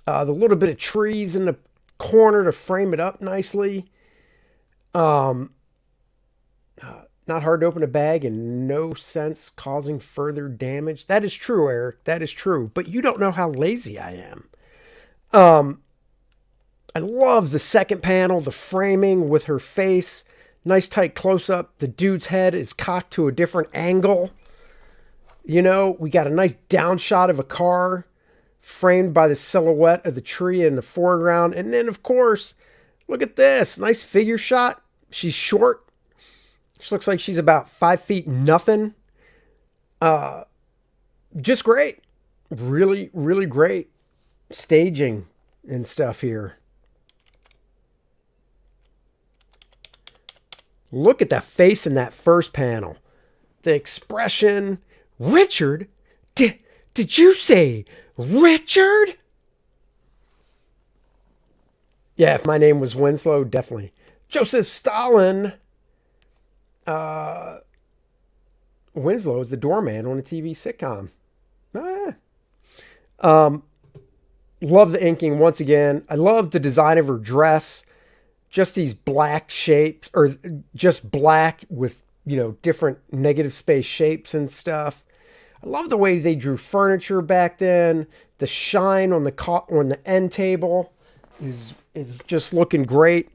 The little bit of trees in the corner to frame it up nicely. Not hard to open a bag and no sense causing further damage. That is true, Eric. That is true. But you don't know how lazy I am. I love the second panel, the framing with her face. Nice tight close-up. The dude's head is cocked to a different angle. You know, we got a nice down shot of a car framed by the silhouette of the tree in the foreground. And then, of course, look at this. Nice figure shot. She's short. She looks like she's about 5 feet nothing. Just great. Really, really great staging and stuff here. Look at that face in that first panel. The expression. Richard? Did you say Richard? Yeah, if my name was Winslow, definitely. Joseph Stalin. Winslow is the doorman on a TV sitcom. Love the inking once again. I love the design of her dress. Just these black shapes, or just black with, you know, different negative space shapes and stuff. I love the way they drew furniture back then. The shine on the end table is just looking great.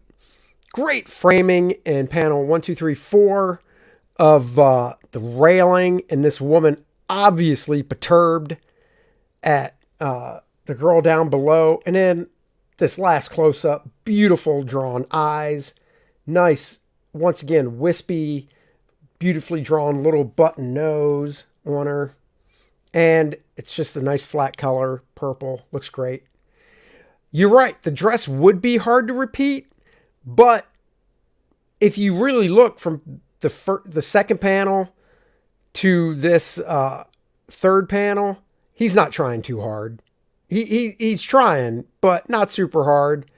Great framing in panel 1, 2, 3, 4 of the railing, and this woman obviously perturbed at the girl down below. And then this last close-up, beautiful drawn eyes. Nice, once again, wispy, beautifully drawn little button nose on her. And it's just a nice flat color, purple. Looks great. You're right, the dress would be hard to repeat, but if you really look from the second panel to this third panel, he's not trying too hard. He's trying, but not super hard.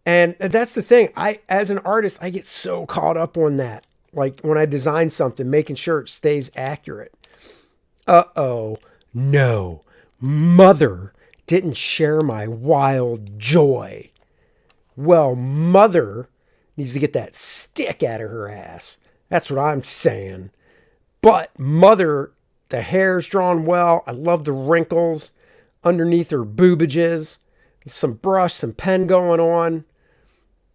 And that's the thing. As an artist, I get so caught up on that. Like when I design something, making sure it stays accurate. Uh-oh. No. Mother didn't share my wild joy. Well, Mother needs to get that stick out of her ass. That's what I'm saying. But Mother, the hair's drawn well. I love the wrinkles underneath her boobages. Some brush, some pen going on.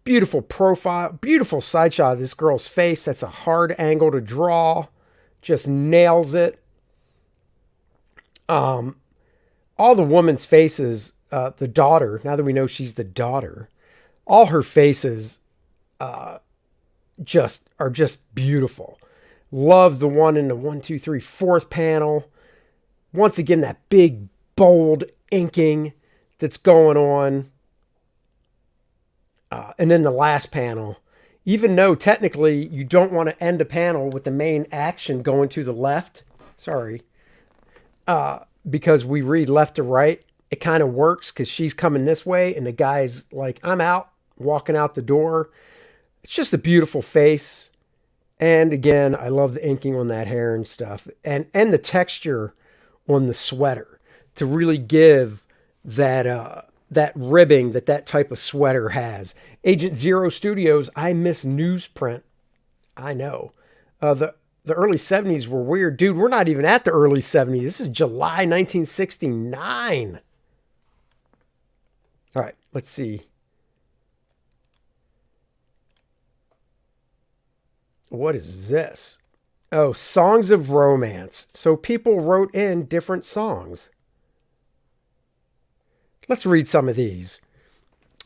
Beautiful profile. Beautiful side shot of this girl's face. That's a hard angle to draw. Just nails it. All the woman's faces, the daughter, now that we know she's the daughter, all her faces are just beautiful. Love the one in the 1, 2, 3, fourth panel. Once again, that big, bold inking that's going on. And then the last panel, even though technically you don't want to end a panel with the main action going to the left. Sorry. Because we read left to right, it kind of works because she's coming this way and the guy's like, I'm out, walking out the door. It's just a beautiful face. And again, I love the inking on that hair and stuff. And the texture on the sweater to really give that ribbing that type of sweater has. Agent Zero Studios, I miss newsprint. I know. The early 70s were weird. Dude, we're not even at the early 70s. This is July 1969. All right, let's see. What is this? Oh, songs of romance. So people wrote in different songs. Let's read some of these.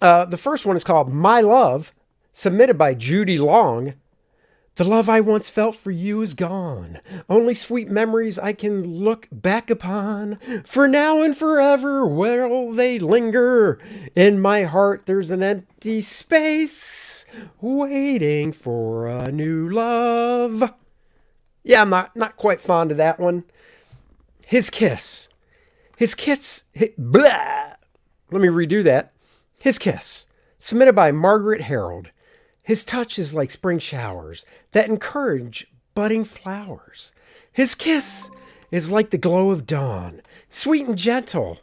The first one is called My Love, submitted by Judy Long. The love I once felt for you is gone. Only sweet memories I can look back upon. For now and forever, will they linger? In my heart, there's an empty space, waiting for a new love. Yeah, I'm not quite fond of that one. His kiss. Blah. Let me redo that. His kiss. Submitted by Margaret Harold. His touch is like spring showers that encourage budding flowers. His kiss is like the glow of dawn, sweet and gentle,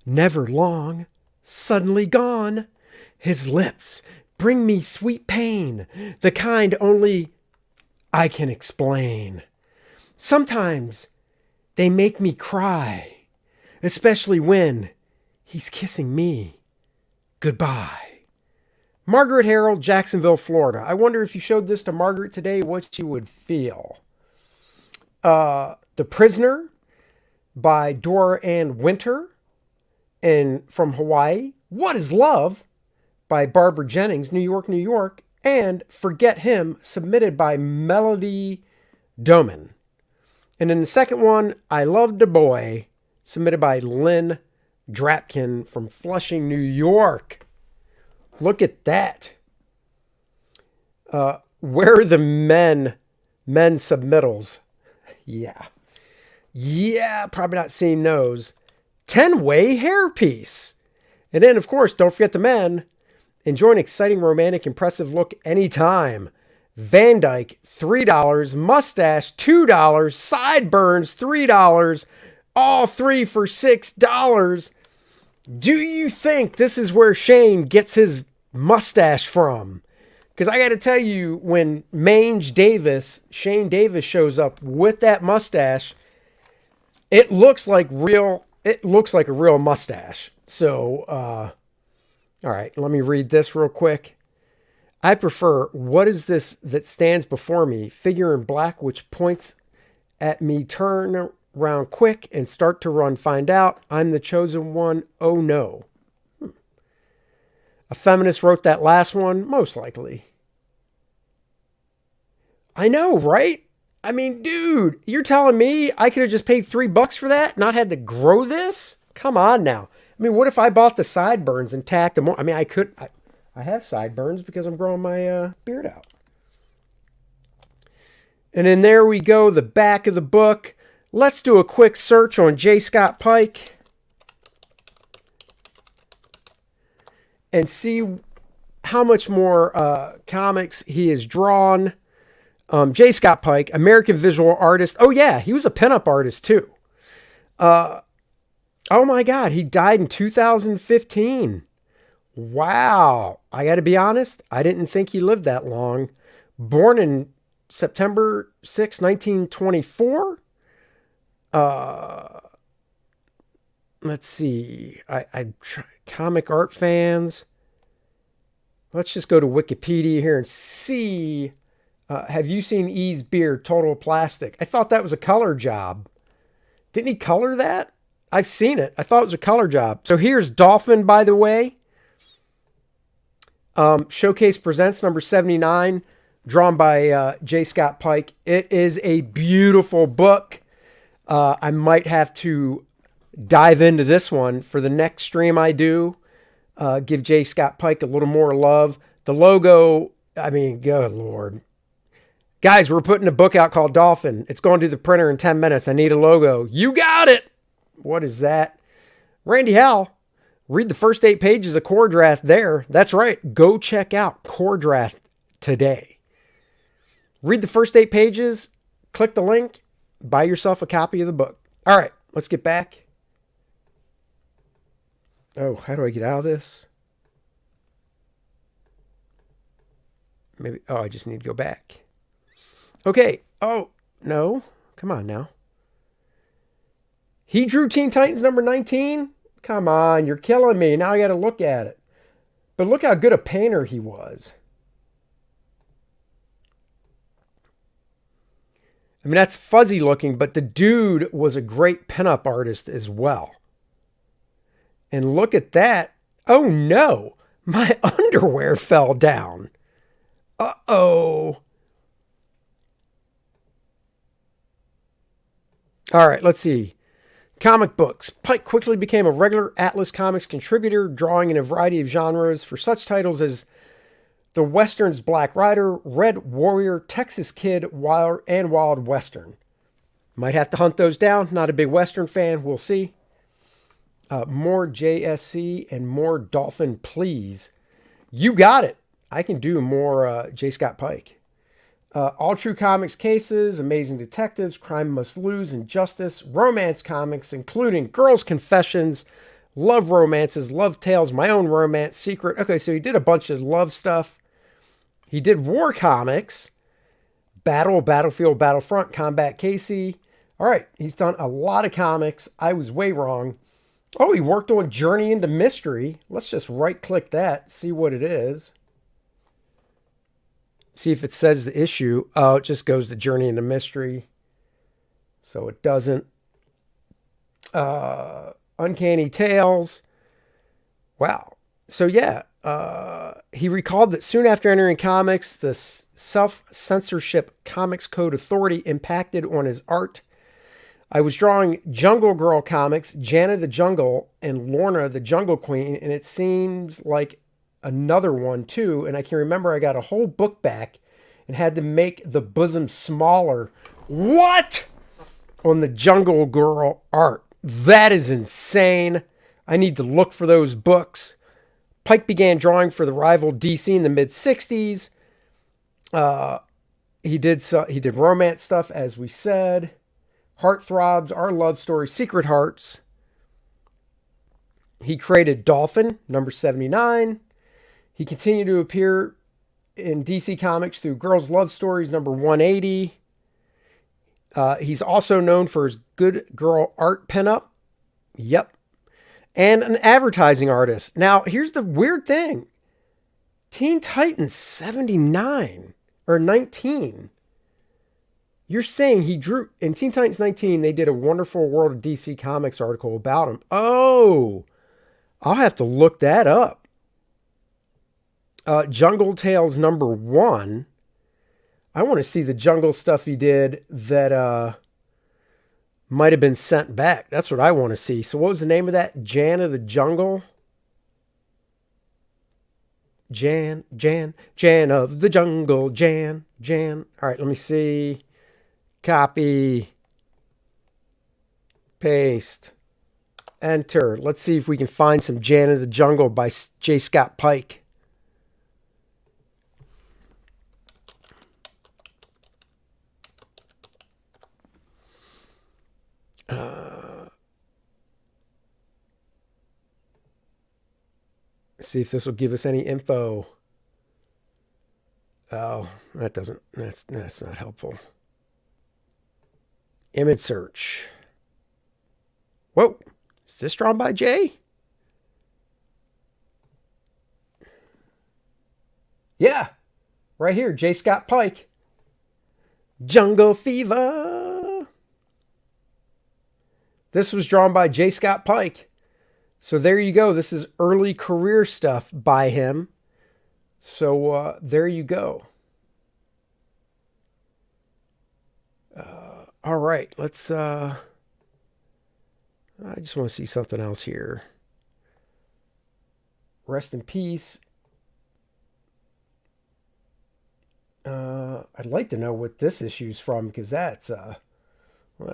never long, suddenly gone. His lips bring me sweet pain, the kind only I can explain. Sometimes they make me cry, especially when he's kissing me goodbye. Margaret Harold, Jacksonville, Florida. I wonder if you showed this to Margaret today, what she would feel. The Prisoner by Dora Ann Winter and from Hawaii. What is Love by Barbara Jennings, New York, New York. And Forget Him, submitted by Melody Doman. And in the second one, I Loved a Boy, submitted by Lynn Drapkin from Flushing, New York. Look at that. Where are the men submittals? Yeah, probably not seeing those. 10-way hairpiece. And then, of course, don't forget the men. Enjoy an exciting, romantic, impressive look anytime. Van Dyke, $3. Mustache, $2. Sideburns, $3. All three for $6. Do you think this is where Shane gets his mustache from? Because I got to tell you, when Shane Davis shows up with that mustache, it looks like a real mustache. So, all right, let me read this real quick. I prefer, what is this that stands before me? Figure in black which points at me, turn around quick and start to run. Find out I'm the chosen one. Oh no. A feminist wrote that last one, most likely. I know, right? I mean, dude, you're telling me I could have just paid $3 for that, not had to grow this? Come on now. I mean, what if I bought the sideburns and tacked them on? I mean, I have sideburns because I'm growing my beard out. And then there we go, the back of the book. Let's do a quick search on J. Scott Pike and see how much more comics he has drawn. J. Scott Pike, American visual artist. Oh, yeah, he was a pinup artist, too. Oh, my God, he died in 2015. Wow. I got to be honest, I didn't think he lived that long. Born in September 6, 1924. Let's see. Comic art fans. Let's just go to Wikipedia here and see. Have you seen E's beard, Total Plastic? I thought that was a color job. Didn't he color that? I've seen it. I thought it was a color job. So here's Dolphin, by the way. Showcase Presents number 79, drawn by J. Scott Pike. It is a beautiful book. I might have to dive into this one for the next stream I do. Give J. Scott Pike a little more love. The logo, I mean, good Lord. Guys, we're putting a book out called Dolphin. It's going to the printer in 10 minutes. I need a logo. You got it. What is that? Randy Howell. Read the first 8 pages of Kor-Drath there. That's right. Go check out Kor-Drath today. Read the first 8 pages. Click the link. Buy yourself a copy of the book. All right. Let's get back. Oh, how do I get out of this? Maybe. Oh, I just need to go back. Okay. Oh, no. Come on now. He drew Teen Titans number 19. Come on, you're killing me. Now I got to look at it. But look how good a painter he was. I mean, that's fuzzy looking, but the dude was a great pinup artist as well. And look at that. Oh no, my underwear fell down. Uh-oh. All right, let's see. Comic books. Pike quickly became a regular Atlas Comics contributor, drawing in a variety of genres for such titles as the Westerns Black Rider, Red Warrior, Texas Kid, and Wild Western. Might have to hunt those down. Not a big Western fan. We'll see. More JSC and more Dolphin, please. You got it. I can do more J. Scott Pike. All True Comics cases, Amazing Detectives, Crime Must Lose, Injustice, romance comics, including Girls' Confessions, love romances, love tales, my own romance, secret. Okay, so he did a bunch of love stuff. He did war comics, Battle, Battlefield, Battlefront, Combat Casey. All right, he's done a lot of comics. I was way wrong. Oh, he worked on Journey into Mystery. Let's just right-click that, see what it is. See if it says the issue. Oh, it just goes to Journey into Mystery. So it doesn't. Uncanny Tales. Wow. So yeah, he recalled that soon after entering comics, the self-censorship Comics Code Authority impacted on his art. I was drawing Jungle Girl comics, Jana the Jungle and Lorna the Jungle Queen, and it seems like another one too. And I can remember I got a whole book back and had to make the bosom smaller. What? On the Jungle Girl art. That is insane. I need to look for those books. Pike began drawing for the rival DC in the mid-60s. He did romance stuff, as we said. Heartthrobs, Our Love Story, Secret Hearts. He created Dolphin, number 79. He continued to appear in DC Comics through Girls' Love Stories, number 180. He's also known for his Good Girl art pinup. Yep. And an advertising artist. Now, here's the weird thing. Teen Titans 79 or 19. You're saying he drew in Teen Titans 19, they did a Wonderful World of DC Comics article about him. Oh, I'll have to look that up. Jungle Tales number 1. I want to see the jungle stuff he did that might have been sent back. That's what I want to see. So what was the name of that? Jan of the Jungle? Jan of the Jungle. Jan. All right, let me see. Copy. Paste. Enter. Let's see if we can find some Jan of the Jungle by J. Scott Pike. See if this will give us any info. Oh, that's not helpful. Image search. Whoa, is this drawn by Jay? Yeah, right here, J. Scott Pike. Jungle Fever. This was drawn by J. Scott Pike. So there you go. This is early career stuff by him. So there you go. All right, let's... I just want to see something else here. Rest in peace. I'd like to know what this issue's from, because that's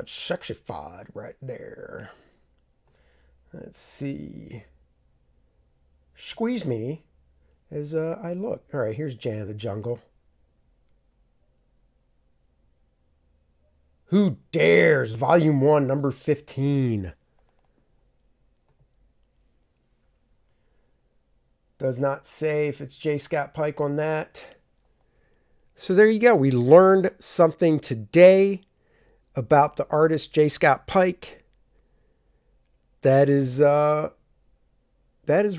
sexified right there. Let's see. Squeeze me as I look. All right, here's Jan of the Jungle. Who Dares? Volume 1, number 15. Does not say if it's J. Scott Pike on that. So there you go. We learned something today about the artist J. Scott Pike. That is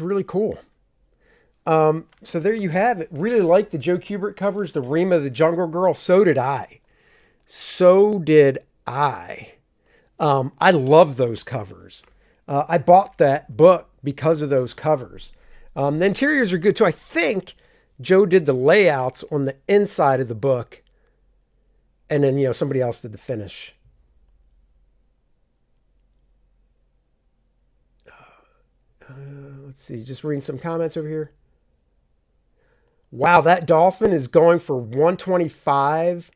really cool. So there you have it. Really like the Joe Kubert covers, the Rima the Jungle Girl. So did I. I love those covers. I bought that book because of those covers. The interiors are good too. I think Joe did the layouts on the inside of the book, and then somebody else did the finish. Let's see, just reading some comments over here. Wow, that dolphin is going for 125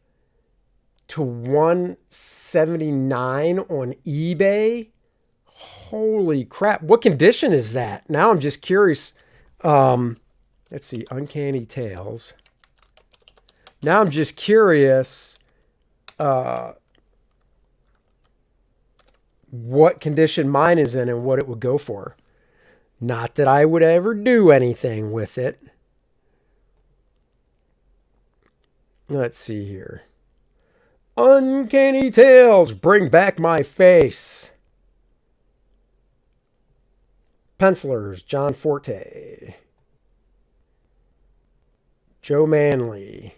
to 179 on eBay. Holy crap. What condition is that? Now I'm just curious. Let's see, Uncanny Tales. Now I'm just curious what condition mine is in and what it would go for. Not that I would ever do anything with it. Let's see here. Uncanny Tales, bring back my face. Pencilers, John Forte. Joe Manley.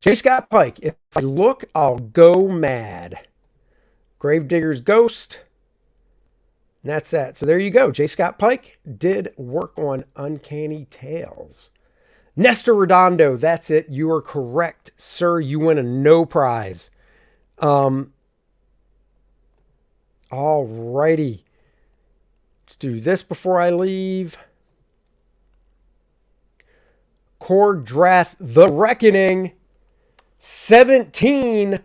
J. Scott Pike, if I look, I'll go mad. Gravedigger's Ghost. And that's that. So there you go. J. Scott Pike did work on Uncanny Tales. Nestor Redondo, that's it. You are correct, sir. You win a no prize. Alrighty. Let's do this before I leave. Kor-Drath, The Reckoning. 17.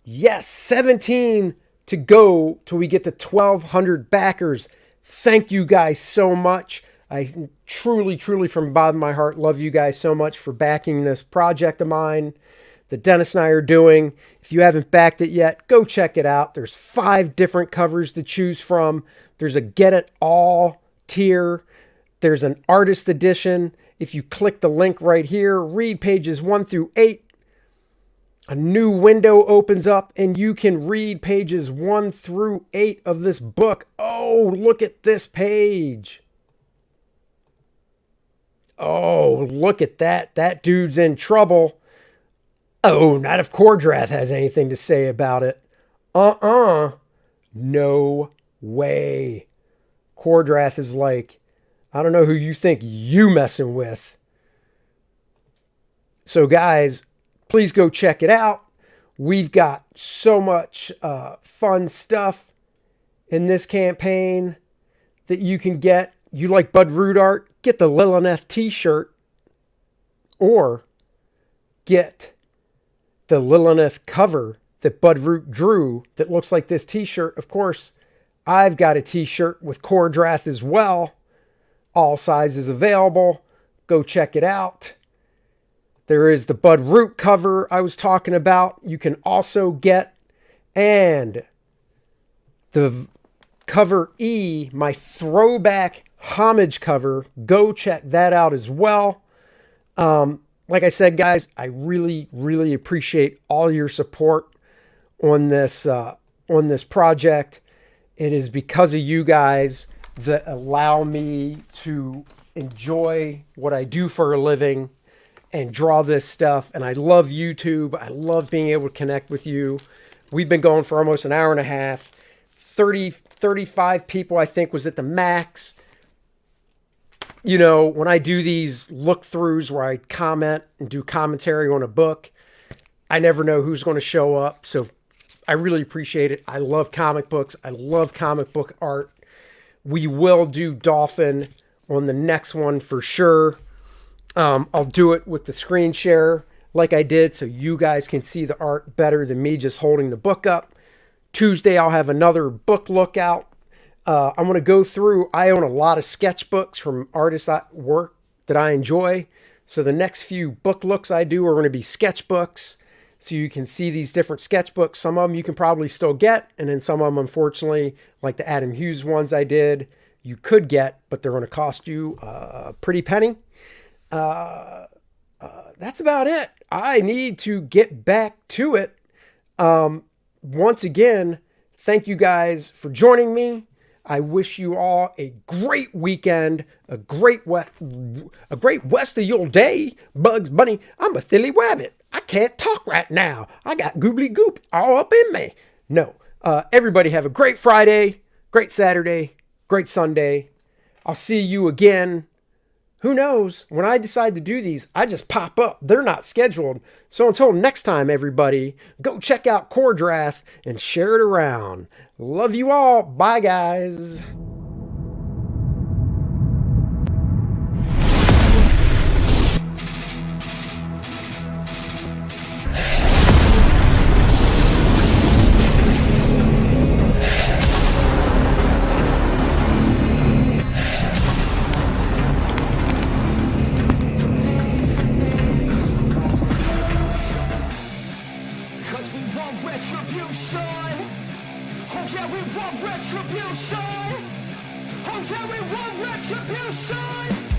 Yes, 17 to go till we get to 1,200 backers. Thank you guys so much. I truly, truly, from the bottom of my heart, love you guys so much for backing this project of mine that Dennis and I are doing. If you haven't backed it yet, go check it out. There's 5 different covers to choose from. There's a Get It All tier. There's an artist edition. If you click the link right here, read pages 1 through 8. A new window opens up and you can read pages 1 through 8 of this book. Oh, look at this page. Oh, look at that. That dude's in trouble. Oh, not if Kor-Drath has anything to say about it. No way. Kor-Drath is like, I don't know who you think you messing with. So guys, please go check it out. We've got so much fun stuff in this campaign that you can get. You like Bud Root art? Get the Lilith t-shirt or get the Lilith cover that Bud Root drew that looks like this t-shirt. Of course, I've got a t-shirt with Kor-Drath as well. All sizes available. Go check it out. There is the Bud Root cover I was talking about. You can also get, and the cover E, my throwback homage cover. Go check that out as well. Like I said, guys, I really, really appreciate all your support on this project. It is because of you guys that allow me to enjoy what I do for a living and draw this stuff. And I love YouTube. I love being able to connect with you. We've been going for almost an hour and a half. 35 people, I think, was at the max. You know, when I do these look-throughs where I comment and do commentary on a book, I never know who's going to show up. So I really appreciate it. I love comic books. I love comic book art. We will do Dolphin on the next one for sure. I'll do it with the screen share like I did so you guys can see the art better than me just holding the book up. Tuesday, I'll have another book look out. I'm going to go through, I own a lot of sketchbooks from artists' work that I enjoy. So the next few book looks I do are going to be sketchbooks. So you can see these different sketchbooks. Some of them you can probably still get. And then some of them, unfortunately, like the Adam Hughes ones I did, you could get, but they're going to cost you a pretty penny. That's about it. I need to get back to it. Once again, thank you guys for joining me. I wish you all a great weekend, a great rest of your day. Bugs Bunny, I'm a silly rabbit. I can't talk right now. I got goobly goop all up in me. No, everybody have a great Friday, great Saturday, great Sunday. I'll see you again. Who knows? When I decide to do these, I just pop up. They're not scheduled. So until next time, everybody, go check out Kor-Drath and share it around. Love you all. Bye, guys. Oh yeah, we want retribution. Oh yeah, we want retribution.